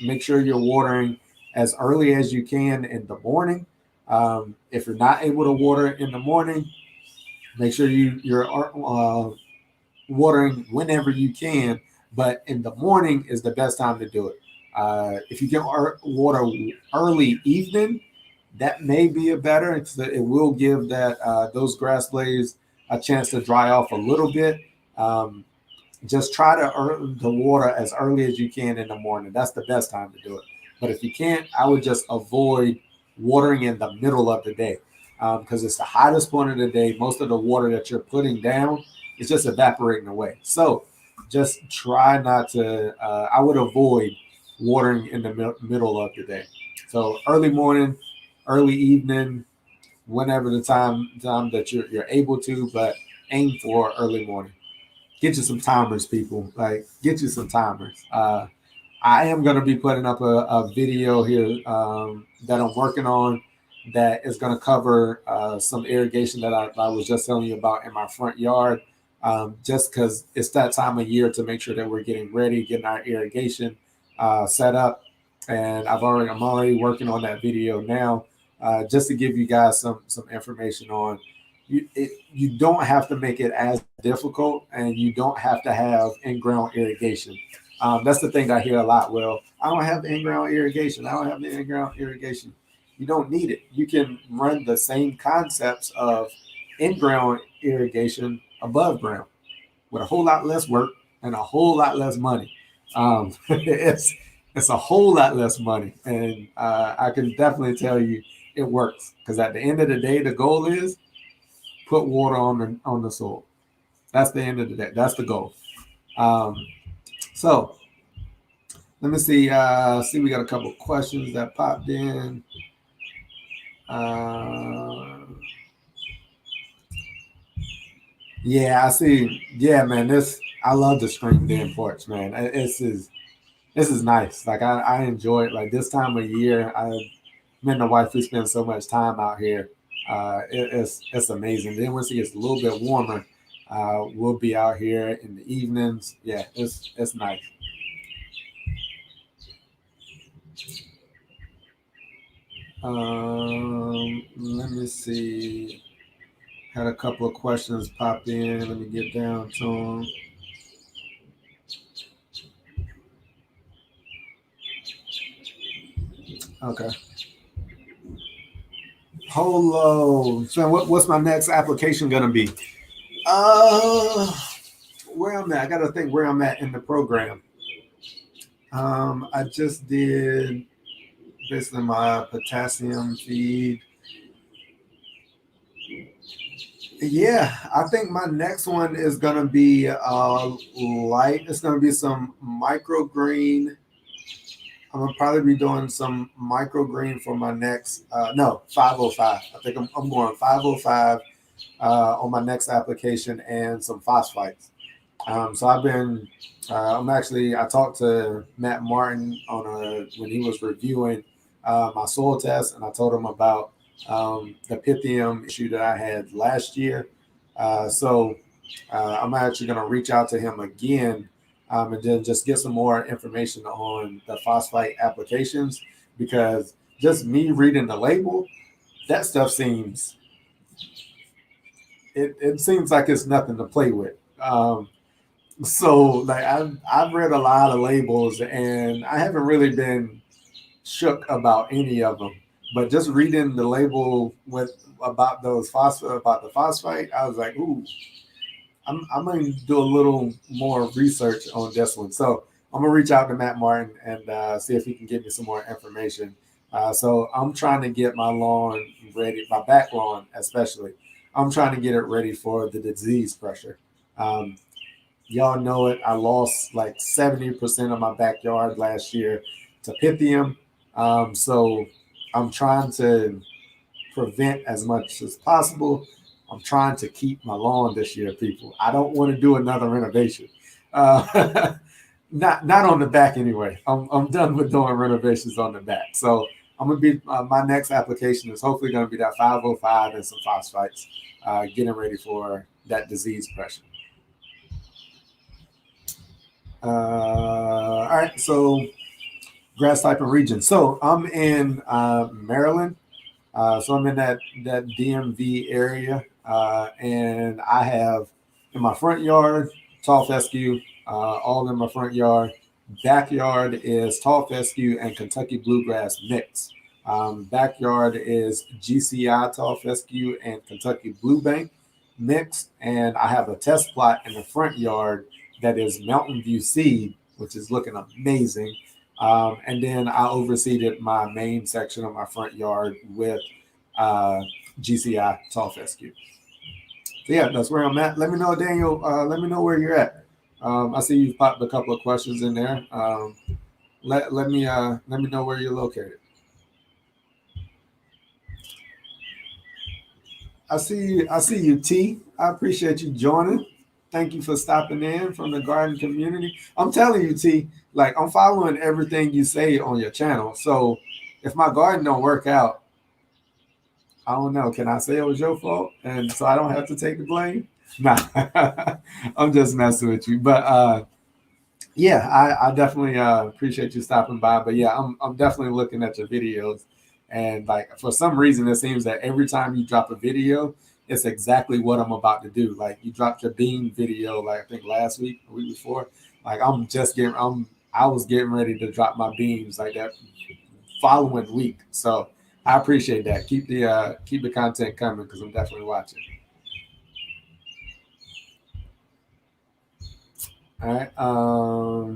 Make sure you're watering as early as you can in the morning. If you're not able to water in the morning, make sure you're watering whenever you can. But in the morning is the best time to do it. If you can water early evening, that may be a better. It will give those grass blades a chance to dry off a little bit. Just try to earn the water as early as you can in the morning. That's the best time to do it. But if you can't, I would just avoid watering in the middle of the day because it's the hottest point of the day. Most of the water that you're putting down is just evaporating away. So just try not to, I would avoid watering in the middle of the day. So early morning, early evening, whenever the time that you're able to, but aim for early morning. Get you some timers, people. Like, get you some timers. I am going to be putting up a video here that I'm working on that is going to cover some irrigation that I was just telling you about in my front yard, just because it's that time of year to make sure that we're getting ready, getting our irrigation set up. And I'm already working on that video now, just to give you guys some information on. You don't have to make it as difficult, and you don't have to have in-ground irrigation. That's the thing I hear a lot. Well, I don't have the in-ground irrigation. I don't have the in-ground irrigation. You don't need it. You can run the same concepts of in-ground irrigation above ground with a whole lot less work and a whole lot less money. It's a whole lot less money, and I can definitely tell you it works, because at the end of the day, the goal is put water on the soil. That's the end of the day. That's the goal. So let me see. See, we got a couple of questions that popped in. Yeah, I see. Yeah, man. I love the screen den porch, man. This is nice. Like, I enjoy it. Like, this time of year, me and the wife, we spend so much time out here. It's amazing. Then once it gets a little bit warmer, we'll be out here in the evenings. Yeah, it's nice. Let me see. Had a couple of questions pop in. Let me get down to them. Okay. Polo. So what's my next application gonna be? Where I'm at. I gotta think where I'm at in the program. I just did basically my potassium feed. Yeah, I think my next one is gonna be light. It's gonna be some microgreen. I'm gonna probably be doing some microgreen for my next. No, 505. I think I'm going 505 on my next application and some phosphites. So I've been. I talked to Matt Martin when he was reviewing my soil test, and I told him about the pythium issue that I had last year. So I'm actually going to reach out to him again and then just get some more information on the phosphite applications, because just me reading the label, that stuff seems it seems like it's nothing to play with. So like I've read a lot of labels and I haven't really been shook about any of them. But just reading the label about the phosphate, I was like, ooh, I'm gonna do a little more research on this one. So I'm gonna reach out to Matt Martin and see if he can give me some more information. So I'm trying to get my lawn ready, my back lawn especially. I'm trying to get it ready for the disease pressure. Um, Y'all know it. I lost like 70% of my backyard last year to pythium. So I'm trying to prevent as much as possible. I'm trying to keep my lawn this year, people. I don't want to do another renovation. Uh, not on the back anyway. I'm done with doing renovations on the back. So I'm gonna be my next application is hopefully gonna be that 505 and some phosphites, getting ready for that disease pressure. All right, so grass type and region. So I'm in Maryland. So I'm in that DMV area, and I have in my front yard tall fescue, all in my front yard. Backyard is tall fescue and Kentucky bluegrass mix. Backyard is GCI tall fescue and Kentucky bluebank mixed, and I have a test plot in the front yard that is Mountain View seed, which is looking amazing. And then I overseeded my main section of my front yard with uh, GCI tall fescue. So yeah, that's where I'm at. Let me know, Daniel. Let me know where you're at. I see you've popped a couple of questions in there. Let me know where you're located. I see you, T. I appreciate you joining. Thank you for stopping in from the garden community. I'm telling you, T, like I'm following everything you say on your channel. So if my garden don't work out, I don't know. Can I say it was your fault? And so I don't have to take the blame? Nah, I'm just messing with you. But yeah, I definitely appreciate you stopping by. But yeah, I'm definitely looking at your videos. And like for some reason, it seems that every time you drop a video, it's exactly what I'm about to do. Like you dropped your bean video, like I think last week, a week before. Like I was getting ready to drop my beans like that following week. So I appreciate that. Keep the content coming because I'm definitely watching. All right. All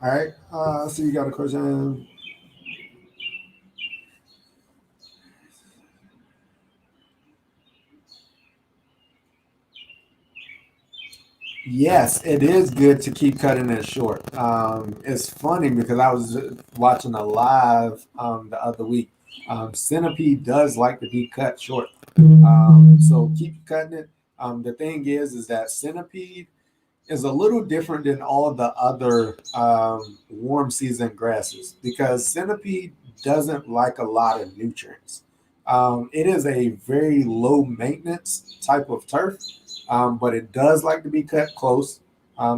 right. So you got a question. Yes, it is good to keep cutting it short. It's funny because I was watching a live the other week. Centipede does like to be cut short, so keep cutting it. The thing is that Centipede is a little different than all the other warm season grasses because Centipede doesn't like a lot of nutrients. It is a very low maintenance type of turf, but it does like to be cut close.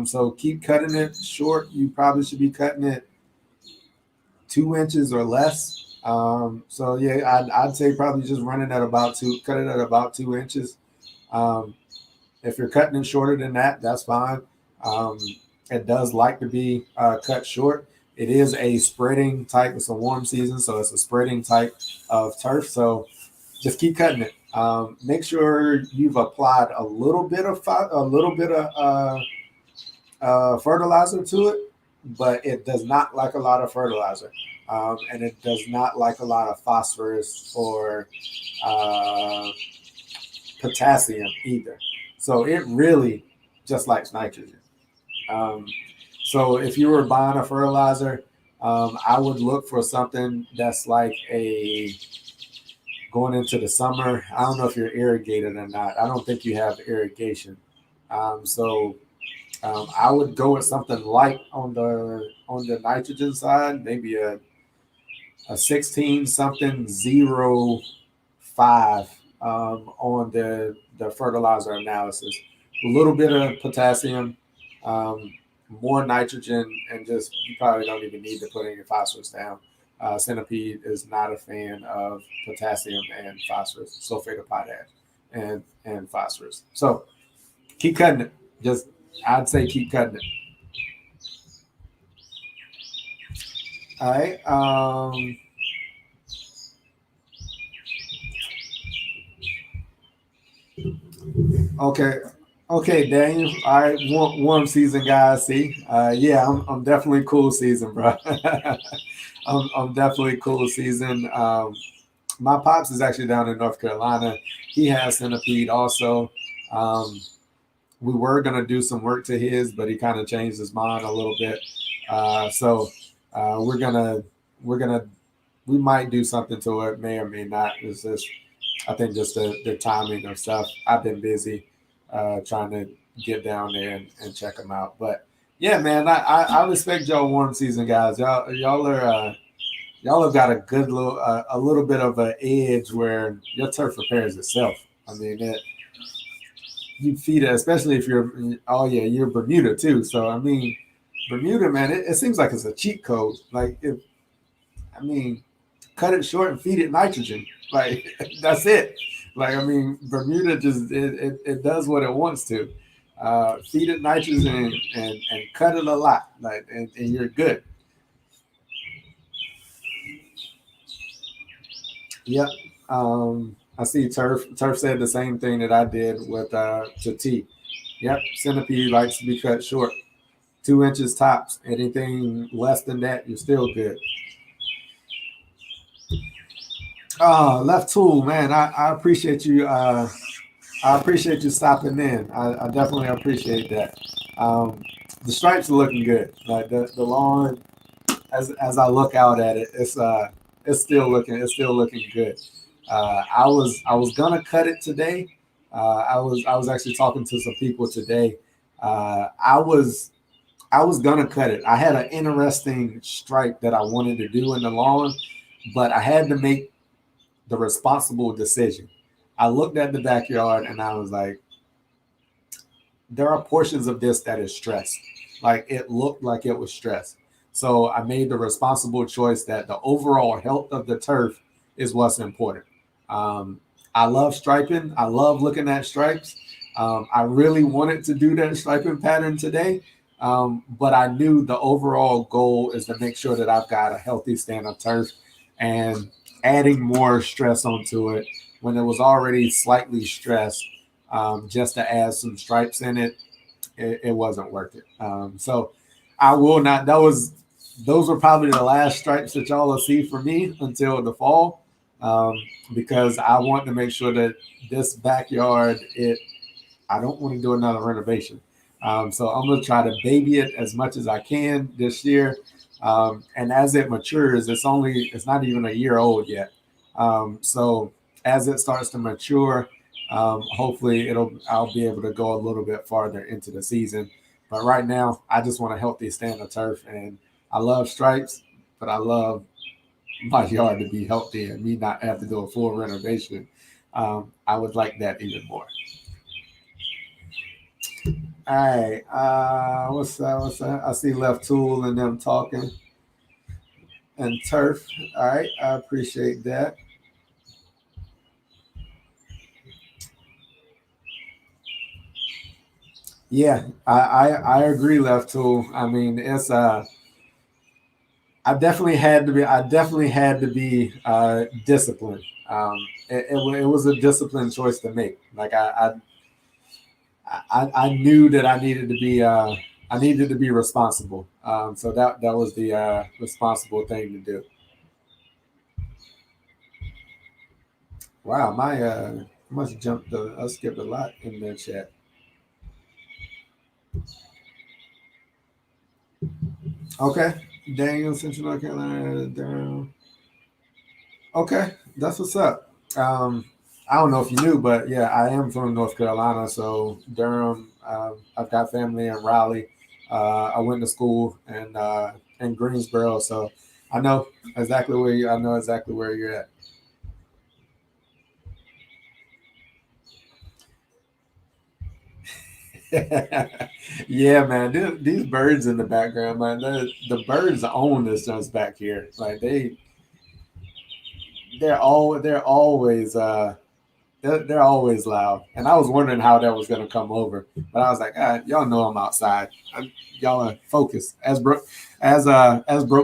So keep cutting it short. You probably should be cutting it 2 inches or less. So yeah, I'd say probably just running at about cut it at about 2 inches. If you're cutting it shorter than that, that's fine. It does like to be cut short. It is a spreading type. It's a warm season, so it's a spreading type of turf. So just keep cutting it. Make sure you've applied a little bit of fertilizer to it, but it does not like a lot of fertilizer, and it does not like a lot of phosphorus or potassium either. So it really just likes nitrogen. So if you were buying a fertilizer, I would look for something that's like a going into the summer. I don't know if you're irrigated or not. I don't think you have irrigation. So I would go with something light on the nitrogen side, maybe a 16 something 0.5 on the fertilizer analysis. A little bit of potassium, more nitrogen, and just you probably don't even need to put any phosphorus down. Centipede is not a fan of potassium and phosphorus, sulfate of potash, and phosphorus. So keep cutting it. I'd say keep cutting it. All right. Okay. Okay, Daniel. All right, warm season, guys. See, yeah, I'm definitely cool season, bro. I'm definitely cool season. My pops is actually down in North Carolina. He has Centipede also. We were gonna do some work to his, but he kind of changed his mind a little bit. So we're gonna we might do something to it, may or may not. It's just I think just the timing of stuff. I've been busy trying to get down there and check them out. But yeah, man, I respect y'all warm season guys. Y'all have got a good a little bit of an edge where your turf repairs itself. I mean, you feed it, especially if you're Bermuda too. So I mean, Bermuda, man, it seems like it's a cheat code. Like I mean, cut it short and feed it nitrogen. Like that's it. Like I mean, Bermuda just it does what it wants to. Feed it nitrogen and cut it a lot. Like and you're good. Yep. I see Turf. Turf said the same thing that I did with to T. Yep. Centipede likes to be cut short. 2 inches tops. Anything less than that, you're still good. Left tool, man. I appreciate you. I appreciate you stopping in. I definitely appreciate that. The stripes are looking good. Like the lawn, as I look out at it, it's still looking good. I was gonna cut it today. I was actually talking to some people today. I was gonna cut it. I had an interesting stripe that I wanted to do in the lawn, but I had to make the responsible decision. I looked at the backyard and I was like, there are portions of this that is stressed. Like it looked like it was stressed. So I made the responsible choice that the overall health of the turf is what's important. I love striping. I love looking at stripes. I really wanted to do that striping pattern today, but I knew the overall goal is to make sure that I've got a healthy stand of turf, and adding more stress onto it when it was already slightly stressed, just to add some stripes in it wasn't worth it. So I will not. Those were probably the last stripes that y'all will see from me until the fall, because I want to make sure that this backyard, I don't want to do another renovation. So I'm going to try to baby it as much as I can this year. And as it matures, it's not even a year old yet. So as it starts to mature, hopefully I'll be able to go a little bit farther into the season. But right now, I just want a healthy stand of turf, and I love stripes, but I love my yard to be healthy and me not have to do a full renovation. I would like that even more. All right. What's that? What's that? I see Left Tool and them talking and turf. All right. I appreciate that. Yeah, I agree, Left Tool. I mean, it's I definitely had to be disciplined. It was a disciplined choice to make. Like I knew that I needed to be responsible. So that was the responsible thing to do. Wow, my I must jumped I skipped a lot in the chat. Okay, Daniel, Central North Carolina, Durham. Okay, that's what's up. I don't know if you knew, but yeah, I am from North Carolina, so Durham. I've got family in Raleigh. I went to school in Greensboro, so I know I know exactly where you're at. Yeah, man. These birds in the background, man. The birds own this just back here. Like they're always they're always loud. And I was wondering how that was gonna come over, but I was like, y'all know I'm outside. Y'all are focused. As broke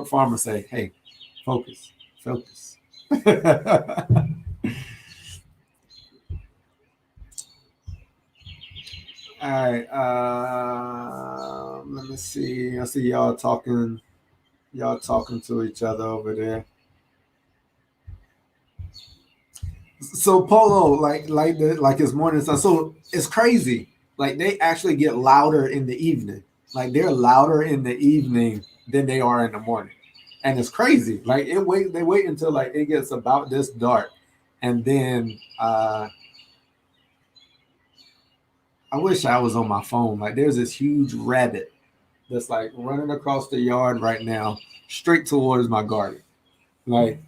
farmers say, hey, focus, focus. All right. Let me see. I see y'all talking to each other over there. So Polo, like his morning sun. So it's crazy. Like they actually get louder in the evening. Like they're louder in the evening than they are in the morning. And it's crazy. Like they wait until like it gets about this dark. And then I wish I was on my phone. Like there's this huge rabbit that's like running across the yard right now, straight towards my garden. Like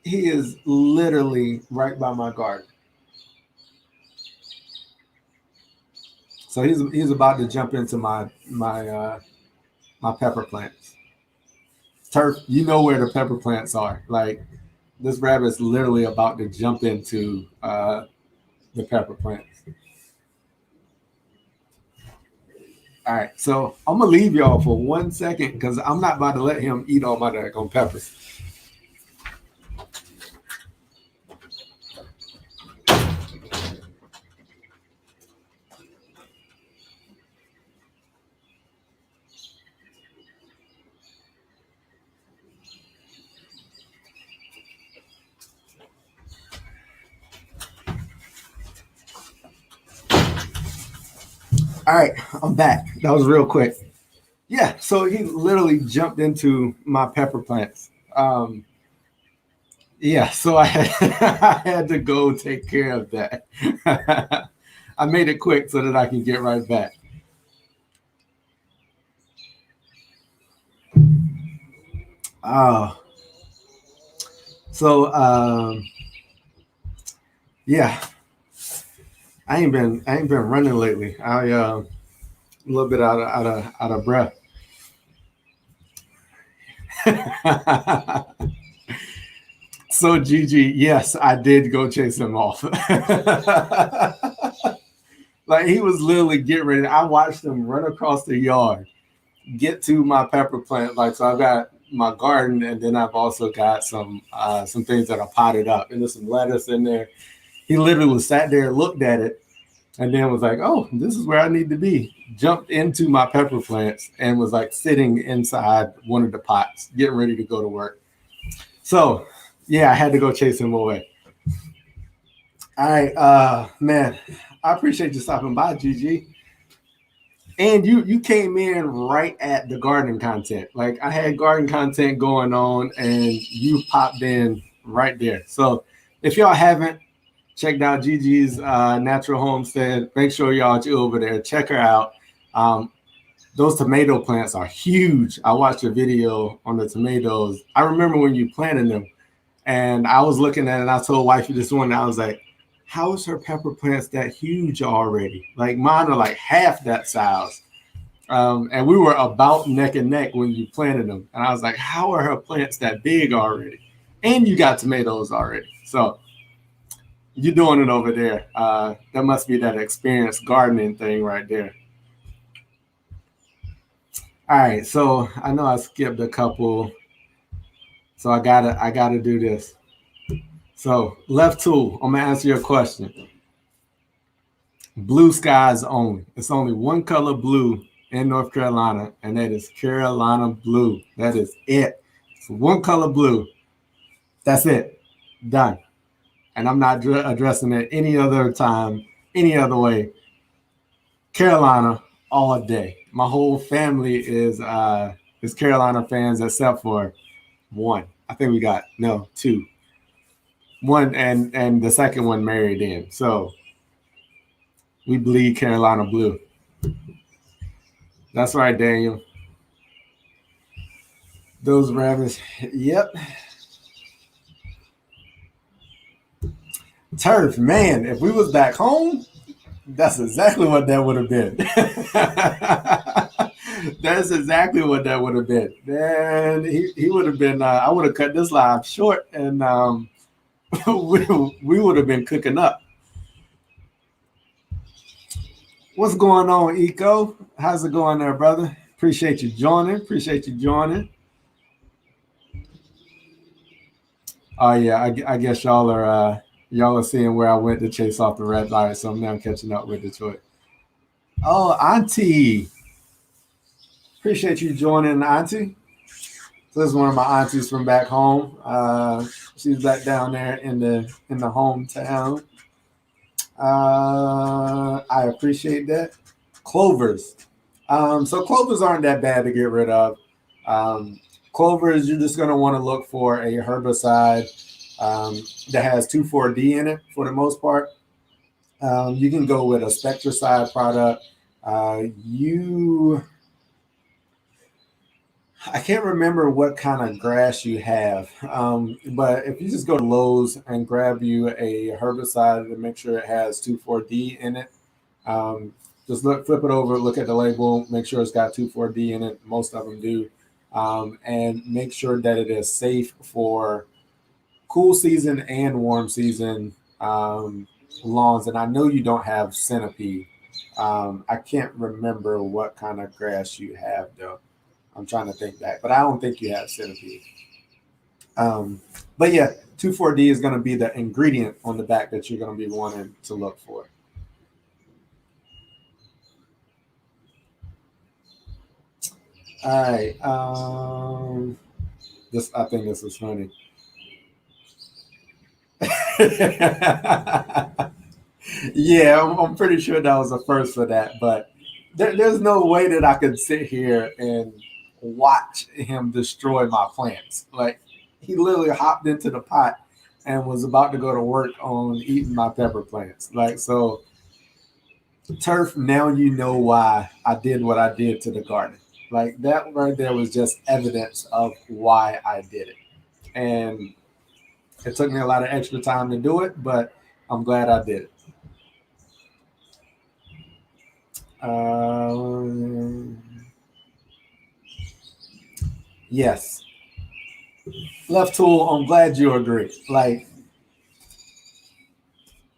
he is literally right by my garden. So he's about to jump into my pepper plants. Turf, you know where the pepper plants are. Like this rabbit's literally about to jump into the pepper plants. All right, so I'm gonna leave y'all for 1 second because I'm not about to let him eat all my daggone peppers. All right, I'm back. That was real quick. Yeah, so he literally jumped into my pepper plants. Yeah, so I had, I had to go take care of that. I made it quick so that I can get right back. Oh, so yeah, I ain't been running lately. I a little bit out of breath. So Gigi, yes, I did go chase him off. Like he was literally getting ready. I watched him run across the yard, get to my pepper plant. Like so, I've got my garden, and then I've also got some things that are potted up, and there's some lettuce in there. He literally sat there, looked at it, and then was like, "Oh, this is where I need to be." Jumped into my pepper plants and was like sitting inside one of the pots, getting ready to go to work. So, yeah, I had to go chase him away. All right, man, I appreciate you stopping by, Gigi. And you came in right at the gardening content. Like I had garden content going on, and you popped in right there. So if y'all haven't checked out Gigi's natural homestead, make sure y'all go over there, check her out. Um, those tomato plants are huge. I watched a video on the tomatoes. I remember when you planted them, and I was looking at it. And I told wifey this one. I was like, "How is her pepper plants that huge already? Like mine are like half that size." And we were about neck and neck when you planted them. And I was like, how are her plants that big already? And you got tomatoes already. So You doing it over there. That must be that experienced gardening thing right there. All right, so I know I skipped a couple, so I gotta do this. So left tool, I'm gonna answer your question. Blue skies only. It's only one color blue in North Carolina, and that is Carolina blue. That is it. It's one color blue. That's it. Done. And I'm not addressing it any other time, any other way. Carolina all day. My whole family is Carolina fans except for one. I think we got no two. One and the second one married in. So we bleed Carolina blue. That's right, Daniel. Those rabbits. Yep. Turf, man. If we was back home, that's exactly what that would have been. That's exactly what that would have been. Man, he would have been. I would have cut this live short, and we would have been cooking up. What's going on, Eco? How's it going there, brother? Appreciate you joining. Appreciate you joining. Oh yeah, I guess y'all are seeing where I went to chase off the red light, so I'm now catching up with Detroit. Oh, Auntie, appreciate you joining, Auntie. So this is one of my aunties from back home. She's back down there in the hometown. I appreciate that. Clovers. So clovers aren't that bad to get rid of. Clovers, you're just going to want to look for a herbicide that has 2,4-D in it for the most part. You can go with a spectricide product. I can't remember what kind of grass you have, but if you just go to Lowe's and grab you a herbicide to make sure it has 2,4-D in it, just flip it over, look at the label, make sure it's got 2,4-D in it. Most of them do, and make sure that it is safe for cool season and warm season lawns. And I know you don't have Centipede. I can't remember what kind of grass you have though. I'm trying to think back, but I don't think you have Centipede. But yeah, 2,4-D is going to be the ingredient on the back that you're going to be wanting to look for. All right. I think this was funny. Yeah, I'm pretty sure that was the first for that, but there's no way that I could sit here and watch him destroy my plants. Like he literally hopped into the pot and was about to go to work on eating my pepper plants. Like so, turf. Now you know why I did what I did to the garden. Like that right there was just evidence of why I did it, and it took me a lot of extra time to do it, but I'm glad I did it. Yes. Left tool, I'm glad you agree. Like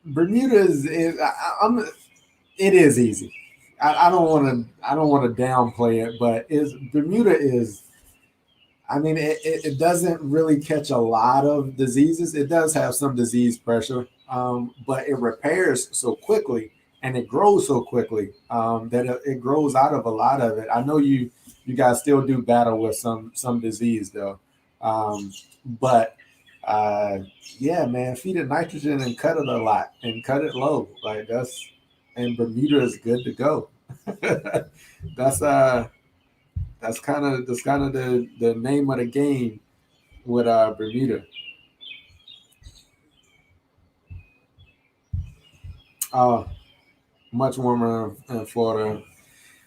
Bermuda it is easy. I don't want to downplay it, but Bermuda is. I mean, it doesn't really catch a lot of diseases. It does have some disease pressure, but it repairs so quickly and it grows so quickly that it grows out of a lot of it. I know you guys still do battle with some disease though, but yeah, man, feed it nitrogen and cut it a lot and cut it low. Like and Bermuda is good to go. that's That's kind of the name of the game with Bermuda. Oh, much warmer in Florida.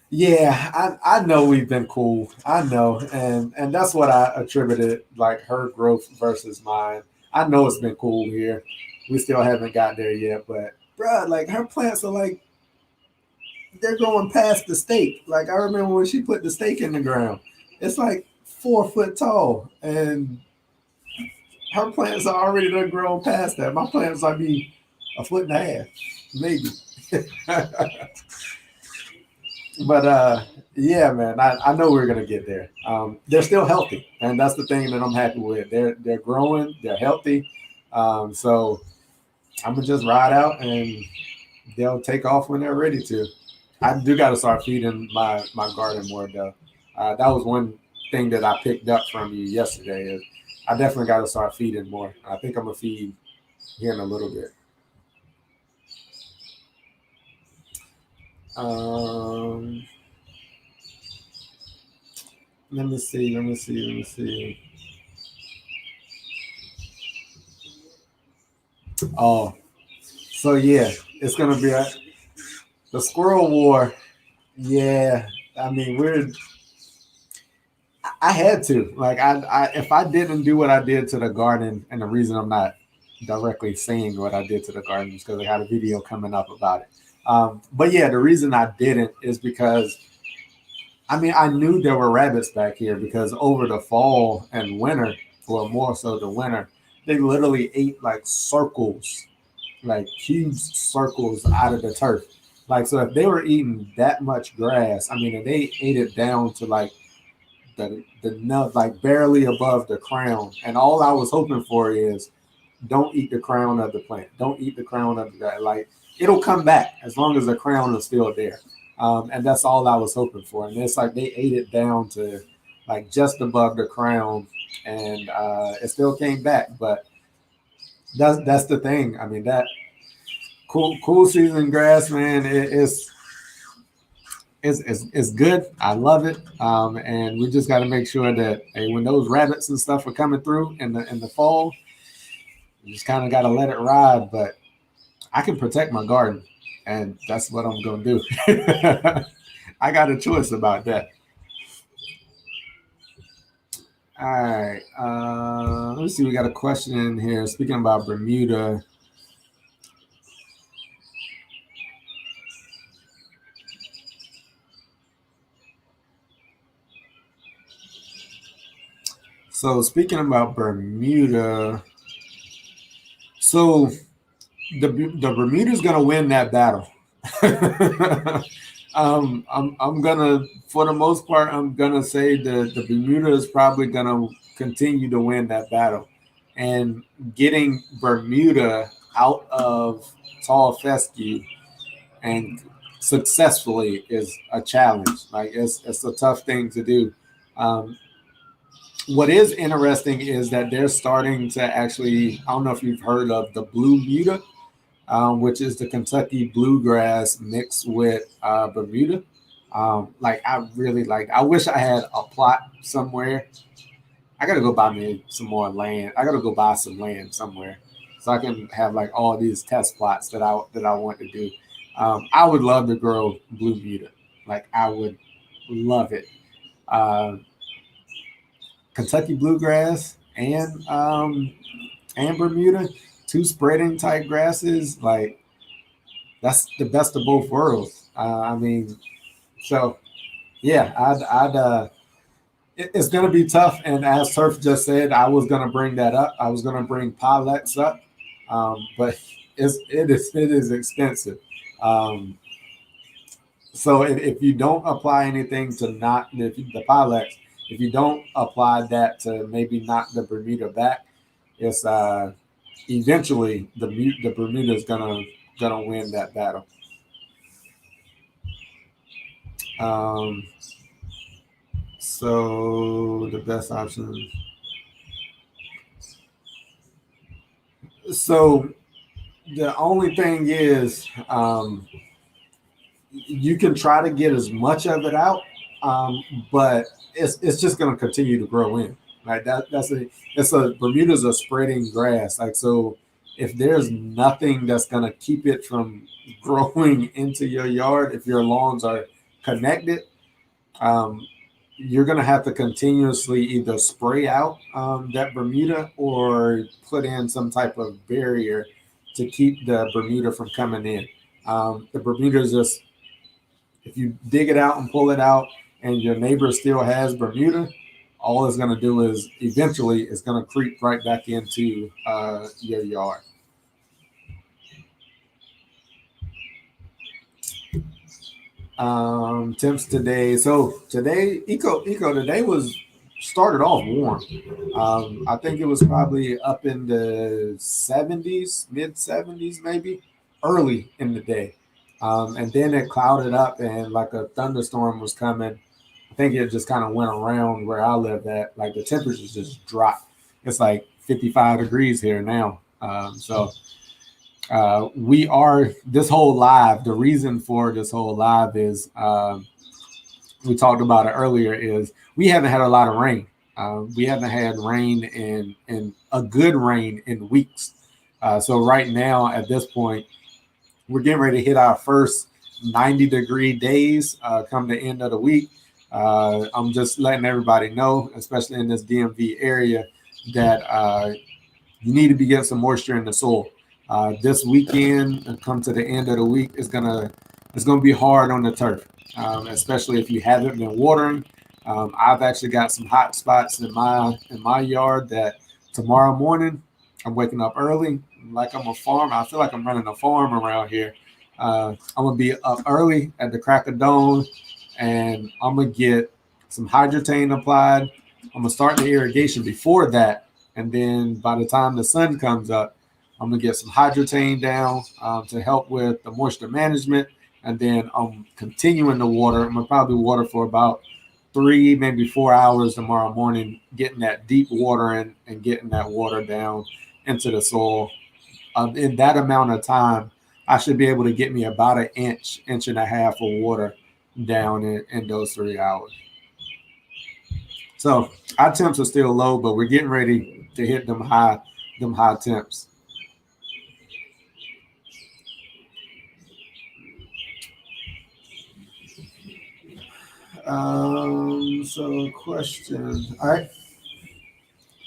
Yeah, I know we've been cool. I know, and that's what I attributed like her growth versus mine. I know it's been cool here. We still haven't got there yet, but bruh, like her plants are like they're growing past the stake. Like I remember when she put the stake in the ground, it's like 4 foot tall, and her plants are already done grown past that. My plants might be a foot and a half, maybe. But yeah, man, I know we're gonna get there. They're still healthy, and that's the thing that I'm happy with. They're growing, they're healthy. So I'm gonna just ride out, and they'll take off when they're ready to. I do got to start feeding my garden more though. That was one thing that I picked up from you yesterday. Is I definitely got to start feeding more. I think I'm gonna feed here in a little bit. Let me see. Oh, so yeah, it's gonna be the squirrel war. Yeah, I mean I had to like if I didn't do what I did to the garden, and the reason I'm not directly saying what I did to the garden is because I had a video coming up about it. But yeah, the reason I didn't is because I mean I knew there were rabbits back here because over the fall and winter, or more so the winter, they literally ate like circles, like huge circles out of the turf. Like so, if they were eating that much grass, I mean, if they ate it down to like the nut, like barely above the crown. And all I was hoping for is don't eat the crown of the plant. Don't eat the crown of the like it'll come back as long as the crown is still there. And that's all I was hoping for. And it's like they ate it down to like just above the crown, and it still came back. But that's the thing. I mean that cool season grass, man. It's good. I love it. And we just got to make sure that hey, when those rabbits and stuff are coming through in the fall, you just kind of got to let it ride. But I can protect my garden, and that's what I'm going to do. I got a choice about that. All right. Let me see. We got a question in here. Speaking about Bermuda. So speaking about Bermuda, so the Bermuda's gonna win that battle. I'm gonna, for the most part, I'm gonna say the Bermuda is probably gonna continue to win that battle, and getting Bermuda out of tall fescue and successfully is a challenge. Like it's a tough thing to do. Um, what is interesting is that they're starting to actually, I don't know if you've heard of the blue muta, which is the Kentucky bluegrass mixed with Bermuda. Like I really like, I wish I had a plot somewhere. I got to go buy me some more land. I got to go buy some land somewhere so I can have like all these test plots that I want to do. I would love to grow blue muta. Like I would love it. Uh, Kentucky bluegrass and Bermuda, two spreading type grasses. Like that's the best of both worlds. I mean, so yeah, it's going to be tough. And as Surf just said, I was going to bring that up. I was going to bring pilettes up, but it is expensive. Um, so if you don't apply anything to not the pilettes, if you don't apply that to maybe knock the Bermuda back, it's eventually the Bermuda is gonna win that battle. Um, so the best option. So the only thing is, you can try to get as much of it out, but it's just going to continue to grow in. Like it's a Bermuda's a spreading grass. Like so, if there's nothing that's going to keep it from growing into your yard, if your lawns are connected, um, you're going to have to continuously either spray out that Bermuda or put in some type of barrier to keep the Bermuda from coming in. The Bermuda is just, if you dig it out and pull it out and your neighbor still has Bermuda, all it's going to do is eventually it's going to creep right back into your yard. Temps today. So today, Eco today was started off warm. I think it was probably up in the 70s, mid 70s, maybe early in the day. And then it clouded up and like a thunderstorm was coming. I think it just kind of went around where I live at. Like the temperatures just dropped. It's like 55 degrees here now. We are this whole live. The reason for this whole live is we talked about it earlier. Is we haven't had a lot of rain. We haven't had rain in a good rain in weeks. So right now at this point, we're getting ready to hit our first 90-degree days come the end of the week. I'm just letting everybody know, especially in this DMV area, that you need to be getting some moisture in the soil. This weekend and come to the end of the week it's gonna be hard on the turf, especially if you haven't been watering. I've actually got some hot spots in my yard that tomorrow morning I'm waking up early like I'm a farm. I feel like I'm running a farm around here. I'm gonna be up early at the crack of dawn, and I'm gonna get some Hydrotane applied. I'm gonna start the irrigation before that, and then by the time the sun comes up, I'm gonna get some Hydrotane down to help with the moisture management, and then I'm continuing to water. I'm gonna probably water for about 3, maybe 4 hours tomorrow morning, getting that deep watering and getting that water down into the soil. In that amount of time, I should be able to get me about an inch and a half of water down in those 3 hours. So our temps are still low, but we're getting ready to hit them high temps. So question. All right.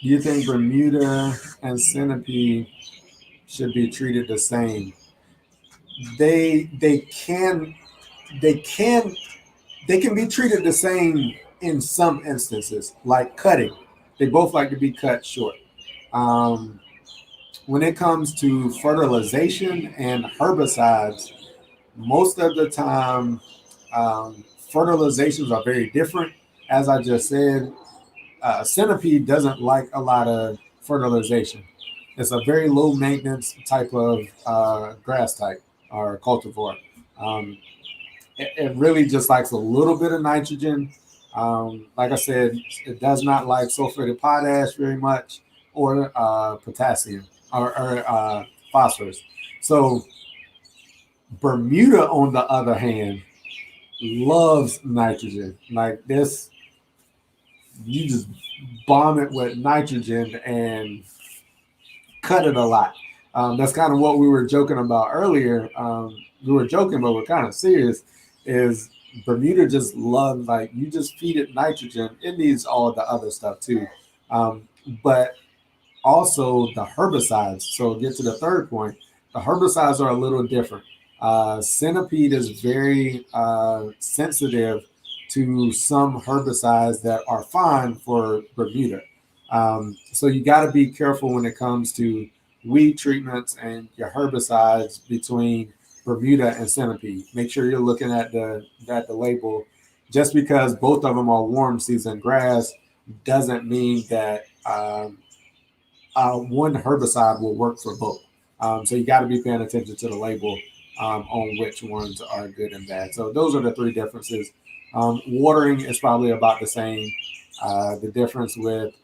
Do you think Bermuda and Centipede should be treated the same? They can they can they can be treated the same in some instances, like cutting. They both like to be cut short. Um, when it comes to fertilization and herbicides, most of the time, fertilizations are very different. As I just said, Centipede doesn't like a lot of fertilization. It's a very low maintenance type of grass type or cultivar. Um, it really just likes a little bit of nitrogen. Like I said, it does not like sulfate potash very much or potassium or phosphorus. So Bermuda, on the other hand, loves nitrogen. Like this, you just bomb it with nitrogen and cut it a lot. That's kind of what we were joking about earlier. We were joking, but we're kind of serious. Is Bermuda just loves, like, you just feed it nitrogen. It needs all the other stuff too, but also the herbicides. So get to the third point. The herbicides are a little different. Centipede is very sensitive to some herbicides that are fine for Bermuda. So you got to be careful when it comes to weed treatments and your herbicides between Bermuda and Centipede. Make sure you're looking at the label. Just because both of them are warm season grass doesn't mean that one herbicide will work for both. So you got to be paying attention to the label on which ones are good and bad. So those are the three differences. Watering is probably about the same. The difference with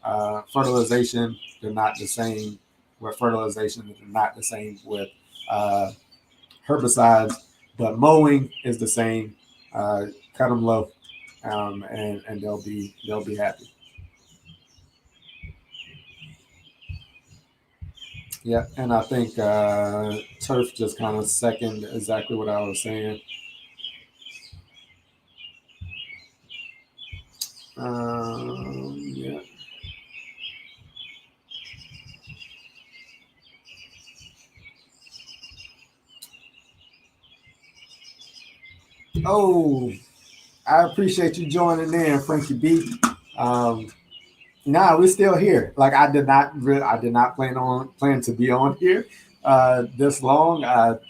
fertilization, they're not the same. With fertilization, they're not the same with herbicides. But mowing is the same. Cut them low, and they'll be happy. Yeah, and I think turf just kind of second exactly what I was saying. Yeah. Oh, I appreciate you joining in, Frankie B. Um, nah, we're still here. Like I did not plan to be on here this long.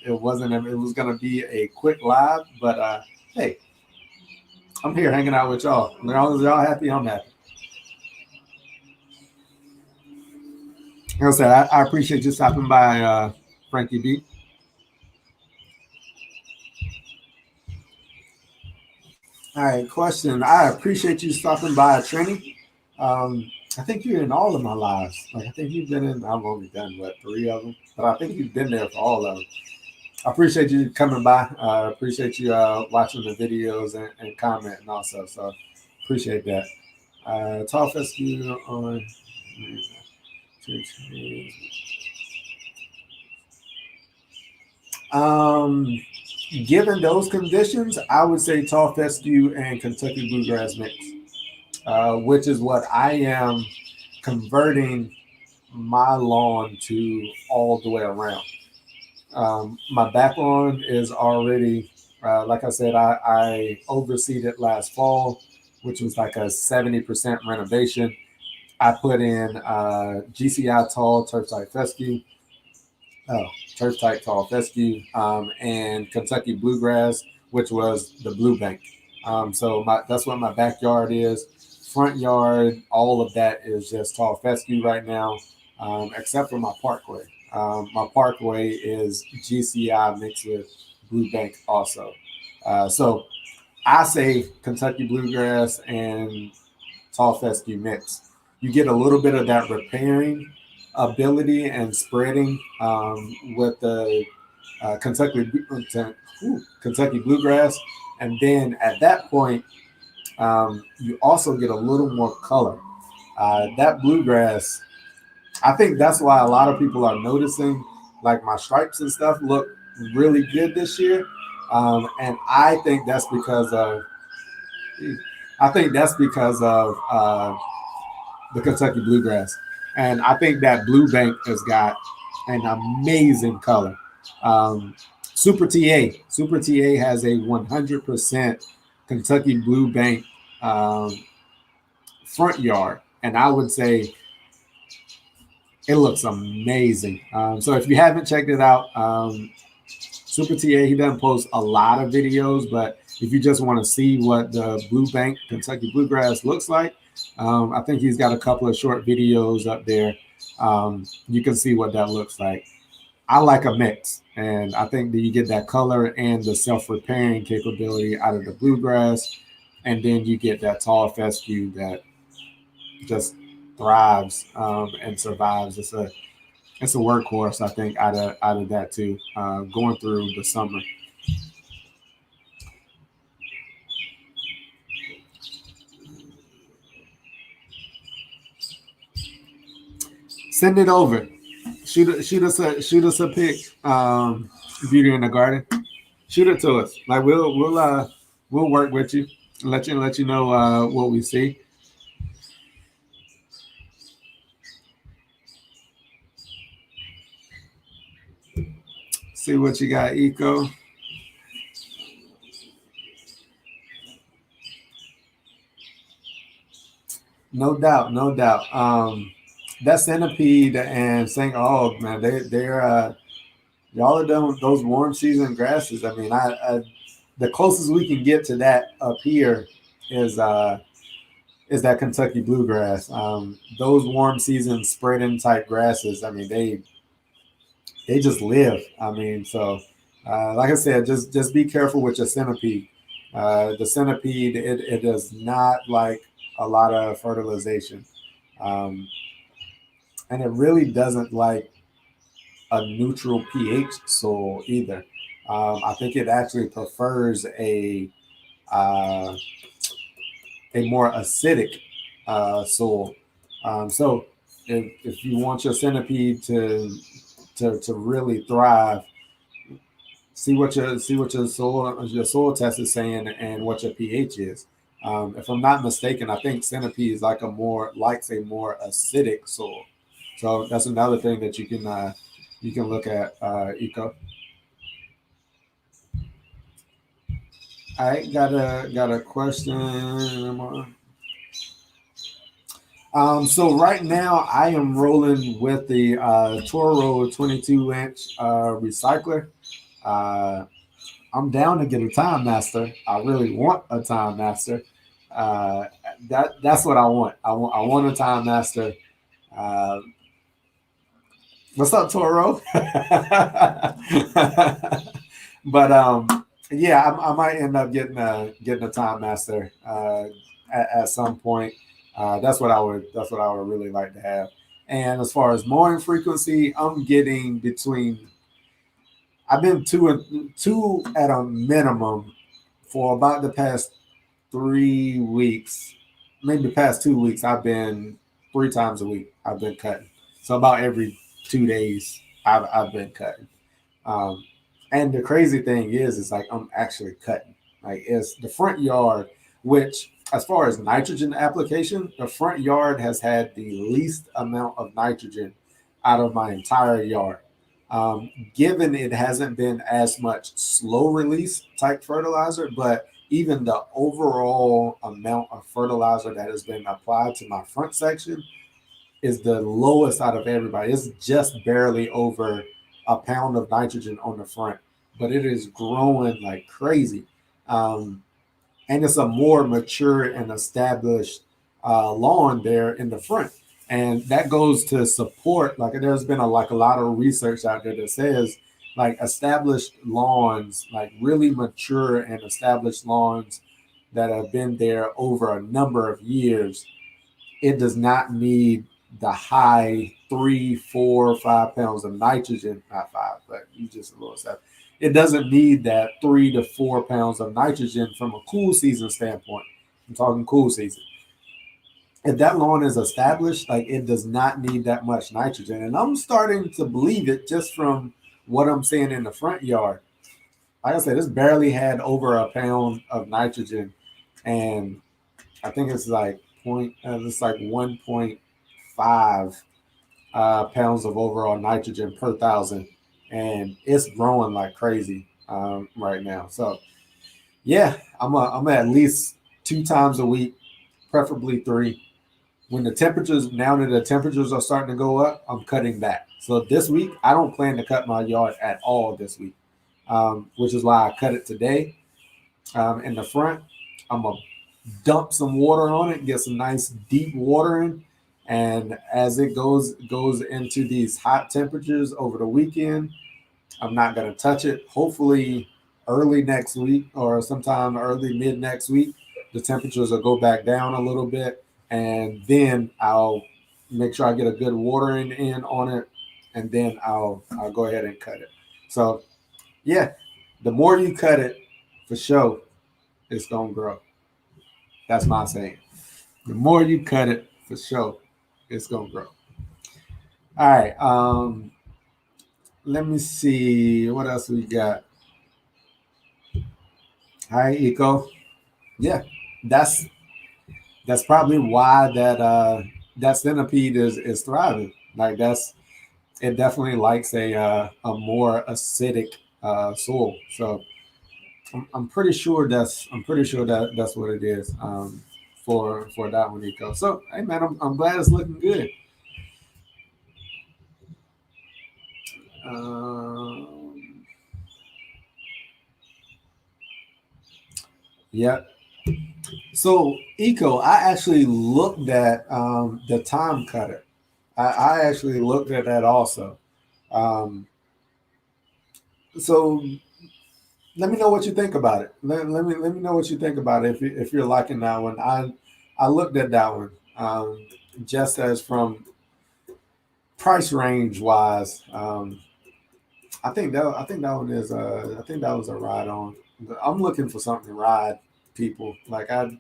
It wasn't. It was gonna be a quick live, but hey, I'm here hanging out with y'all. As long as y'all happy, I'm happy. Like I said, I appreciate you stopping by, Frankie B. All right, question. I appreciate you stopping by, Trini. I think you're in all of my lives. Like I think you've been in. I've only done what 3 of them, but I think you've been there for all of them. I appreciate you coming by. I appreciate you watching the videos and commenting also. So appreciate that. Tall fescue on. Um, Given those conditions, I would say tall fescue and Kentucky bluegrass mix, which is what I am converting my lawn to all the way around. My back lawn is already, like I said, I overseeded last fall, which was like a 70% renovation. I put in GCI tall turf type fescue, oh, turf type tall fescue, and Kentucky bluegrass, which was the blue bank. So that's what my backyard is. Front yard, all of that is just tall fescue right now, except for my parkway. My parkway is GCI mixed with blue bank also. So I say Kentucky bluegrass and tall fescue mix. You get a little bit of that repairing ability and spreading with the Kentucky bluegrass, and then at that point, you also get a little more color. That bluegrass, I think that's why a lot of people are noticing, like my stripes and stuff look really good this year, and I think that's because of the Kentucky bluegrass. And I think that blue bank has got an amazing color. Um, Super TA has a 100% Kentucky blue bank um, front yard, and I would say it looks amazing. So if you haven't checked it out, Super TA, he doesn't post a lot of videos, but if you just want to see what the blue bank Kentucky bluegrass looks like, I think he's got a couple of short videos up there. You can see what that looks like. I like a mix, and I think that you get that color and the self-repairing capability out of the bluegrass, and then you get that tall fescue that just thrives and survives. It's a workhorse, I think, out of that too, going through the summer. Send it over. Shoot us a pic. Beauty in the garden. Shoot it to us. Like we'll work with you. Let you know what we see. See what you got, Eco. No doubt, no doubt. That Centipede and St. Oh man, they're y'all are done with those warm season grasses. I mean, I the closest we can get to that up here is that Kentucky bluegrass. Those warm season spreading type grasses. I mean, they just live. I mean, so like I said, just be careful with your centipede. The centipede it does not like a lot of fertilization, um, and it really doesn't like a neutral pH soil either. I think it actually prefers uh, a more acidic soil. So if you want your centipede to really thrive, see what your soil test is saying and what your pH is. If I'm not mistaken, I think centipede is like likes a more acidic soil. So that's another thing that you can look at, Eco. I got a question. So right now I am rolling with the Toro 22-inch recycler. Uh, I'm down to get a Time Master. I really want a Time Master. Uh, that's what I want. I want a Time Master. Uh, what's up, Toro? But yeah, I might end up getting a Time Master at some point. That's what I would really like to have. And as far as mowing frequency, I'm getting between. I've been two at a minimum for about the past 3 weeks, maybe the past 2 weeks. I've been 3 times a week. I've been cutting. So about every 2 days, I've been cutting. Um, and the crazy thing is like I'm actually cutting. Like it's the front yard, which as far as nitrogen application, the front yard has had the least amount of nitrogen out of my entire yard. Given it hasn't been as much slow release type fertilizer, but even the overall amount of fertilizer that has been applied to my front section is the lowest out of everybody. It's just barely over a pound of nitrogen on the front, but it is growing like crazy. Um, and it's a more mature and established lawn there in the front. And that goes to support, like there's been a lot of research out there that says like established lawns, like really mature and established lawns that have been there over a number of years, it does not need the high 3, 4, 5 pounds of nitrogen, not five, but you just a little stuff. It doesn't need that 3 to 4 pounds of nitrogen from a cool season standpoint. I'm talking cool season. If that lawn is established, like it does not need that much nitrogen. And I'm starting to believe it just from what I'm seeing in the front yard. Like I said, it's barely had over a pound of nitrogen. And I think it's like it's like 1.5 pounds of overall nitrogen per thousand, and it's growing like crazy right now. So yeah, I'm at least 2 times a week, preferably three. When the temperatures now that the temperatures are starting to go up, I'm cutting back. So this week I don't plan to cut my yard at all this week, which is why I cut it today. In the front, I'm gonna dump some water on it, get some nice deep watering, and as it goes into these hot temperatures over the weekend, I'm not gonna touch it. Hopefully, early next week or sometime early mid next week, the temperatures will go back down a little bit, and then I'll make sure I get a good watering in on it, and then I'll go ahead and cut it. So yeah, the more you cut it, for sure, it's gonna grow. That's my saying. The more you cut it, for sure, it's gonna grow. All right. Let me see what else we got. Hi, Eco. Yeah, that's that's probably why that centipede is thriving. Like that's it definitely likes a more acidic soil. So I'm pretty sure that's what it is for that one, Eco. So hey man, I'm glad it's looking good. Um, yeah. So Eco, I actually looked at the time cutter. I actually looked at that also. Um, so let me know what you think about it. Let me know what you think about it if you're liking that one. I looked at that one just as from price range wise. I think that one is I think that was a ride on. I'm looking for something to ride people. Like I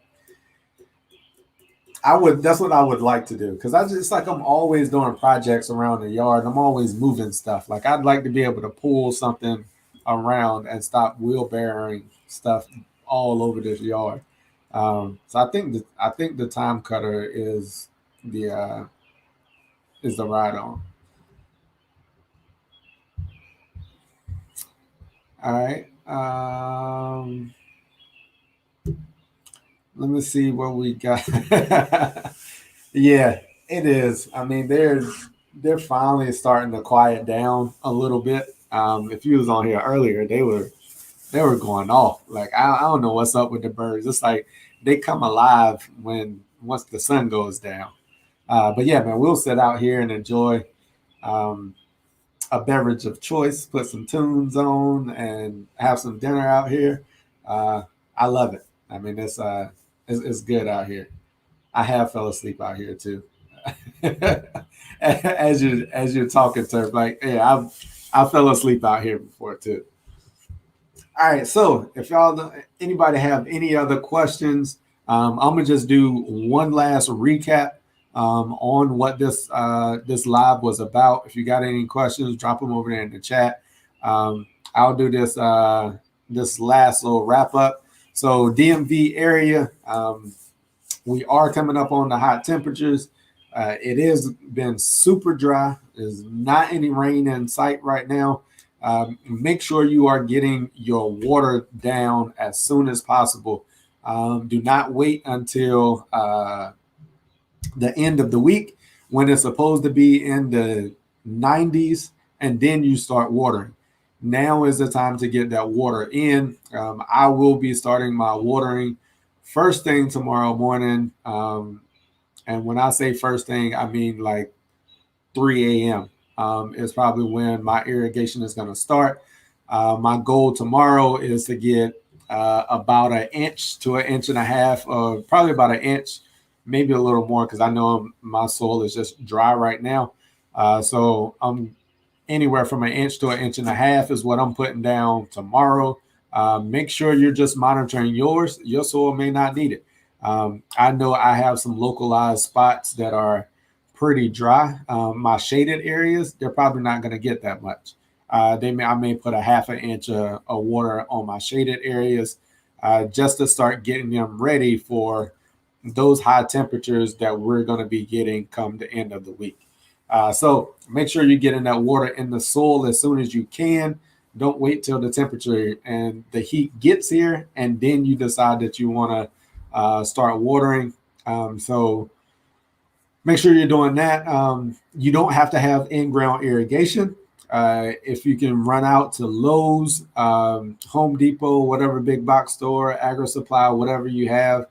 would that's what I would like to do because I just it's like I'm always doing projects around the yard. I'm always moving stuff. Like I'd like to be able to pull something around and stop wheelbarrowing stuff all over this yard. So I think the time cutter the uh, is the ride on. All right. Let me see what we got. Yeah, it is. I mean, they're finally starting to quiet down a little bit. If you was on here earlier, they were. they were going off. Like I don't know what's up with the birds. It's like they come alive once the sun goes down. But yeah, man, we'll sit out here and enjoy um, a beverage of choice, put some tunes on, and have some dinner out here. I love it. I mean, it's good out here. I have fell asleep out here too. As you're talking, Turf, like yeah, I fell asleep out here before too. All right, so if anybody have any other questions, I'm gonna just do one last recap on what this live was about. If you got any questions, drop them over there in the chat. I'll do this last little wrap up. So DMV area, we are coming up on the hot temperatures. It has been super dry. There's not any rain in sight right now. Make sure you are getting your water down as soon as possible. Do not wait until the end of the week when it's supposed to be in the 90s and then you start watering. Now is the time to get that water in. I will be starting my watering first thing tomorrow morning. And when I say first thing, I mean like 3 a.m. Is probably when my irrigation is going to start. My goal tomorrow is to get about an inch to an inch and a half, probably about an inch, maybe a little more, because I know my soil is just dry right now. So I'm anywhere from an inch to an inch and a half is what I'm putting down tomorrow. Make sure you're just monitoring yours. Your soil may not need it. I know I have some localized spots that are pretty dry. My shaded areas, they're probably not going to get that much. I may put a half an inch of water on my shaded areas just to start getting them ready for those high temperatures that we're going to be getting come the end of the week. So make sure you're getting that water in the soil as soon as you can. Don't wait till the temperature and the heat gets here, and then you decide that you want to start watering. So make sure you're doing that. You don't have to have in-ground irrigation. If you can run out to Lowe's, Home Depot, whatever big box store, Agri Supply, whatever you have,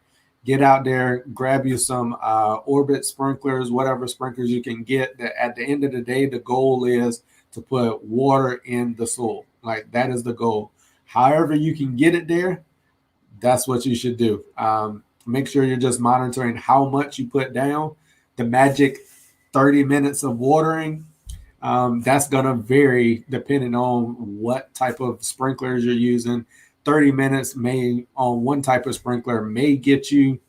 get out there, grab you some Orbit sprinklers, whatever sprinklers you can get. At the end of the day, the goal is to put water in the soil. Like that is the goal. However you can get it there, that's what you should do. Make sure you're just monitoring how much you put down. The magic 30 minutes of watering, that's going to vary depending on what type of sprinklers you're using. 30 minutes on one type of sprinkler may get you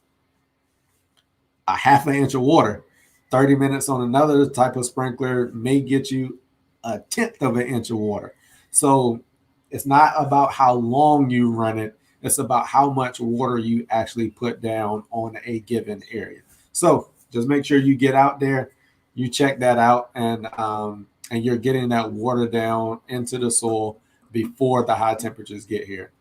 a half an inch of water. 30 minutes on another type of sprinkler may get you a tenth of an inch of water. So it's not about how long you run it. It's about how much water you actually put down on a given area. So just make sure you get out there, you check that out, and you're getting that water down into the soil before the high temperatures get here.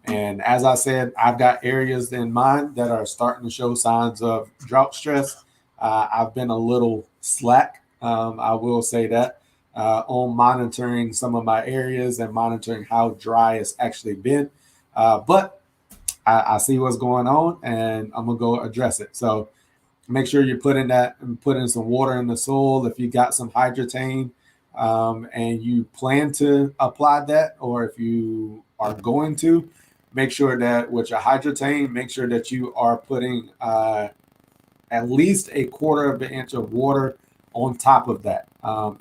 And as I said, I've got areas in mind that are starting to show signs of drought stress. I've been a little slack, I will say that, on monitoring some of my areas and monitoring how dry it's actually been. But I see what's going on, and I'm going to go address it. So make sure you're putting some water in the soil. If you got some Hydrotane and you plan to apply that, or if you are going to, make sure that with your Hydrotane, make sure that you are putting at least a quarter of an inch of water on top of that,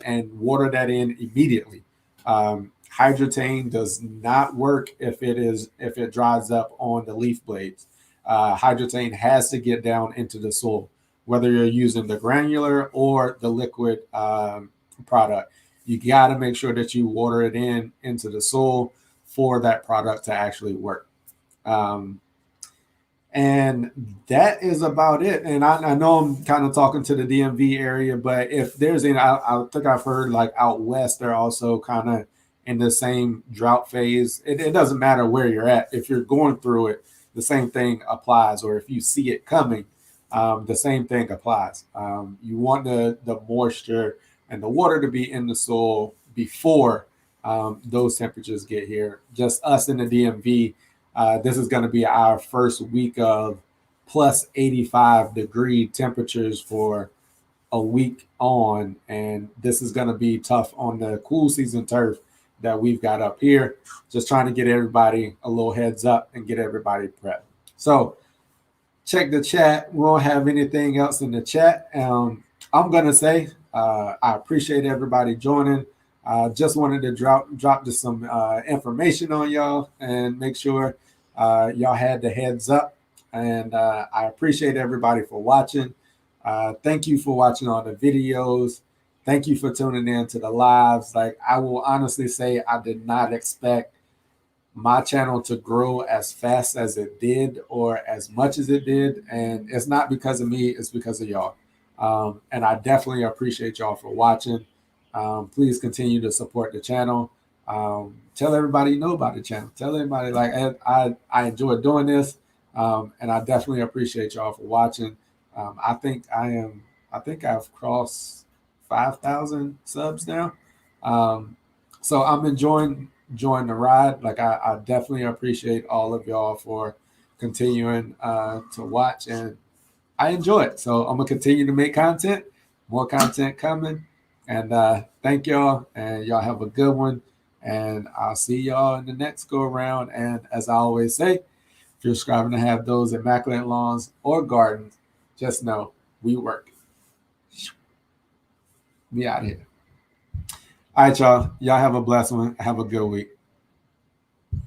and water that in immediately. Hydrotane does not work if it dries up on the leaf blades. Hydrotane has to get down into the soil, whether you're using the granular or the liquid product. You got to make sure that you water it into the soil for that product to actually work. And that is about it. And I know I'm kind of talking to the DMV area, but if there's any, I think I've heard like out west, they're also kind of in the same drought phase. It doesn't matter where you're at. If you're going through it, the same thing applies. Or if you see it coming, the same thing applies. You want the moisture and the water to be in the soil before those temperatures get here. Just us in the DMV, this is going to be our first week of plus 85-degree temperatures for a week on, and this is going to be tough on the cool season turf that we've got up here. Just trying to get everybody a little heads up and get everybody prepped. So check the chat. We won't have anything else in the chat. I'm going to say I appreciate everybody joining. Just wanted to drop just some information on y'all and make sure y'all had the heads up. And I appreciate everybody for watching. Thank you for watching all the videos. Thank you for tuning in to the lives. Like, I will honestly say I did not expect my channel to grow as fast as it did or as much as it did. And it's not because of me, it's because of y'all. And I definitely appreciate y'all for watching. Please continue to support the channel. Tell everybody you know about the channel. Tell everybody, like, I enjoy doing this. And I definitely appreciate y'all for watching. I think I've crossed 5,000 subs now. So I'm enjoying the ride. Like, I definitely appreciate all of y'all for continuing to watch, and I enjoy it. So I'm gonna continue to make content, more content coming. And thank y'all, and y'all have a good one. And I'll see y'all in the next go around. And as I always say, if you're striving to have those immaculate lawns or gardens, just know we work. We out here. All right, y'all. Y'all have a blessed one. Have a good week.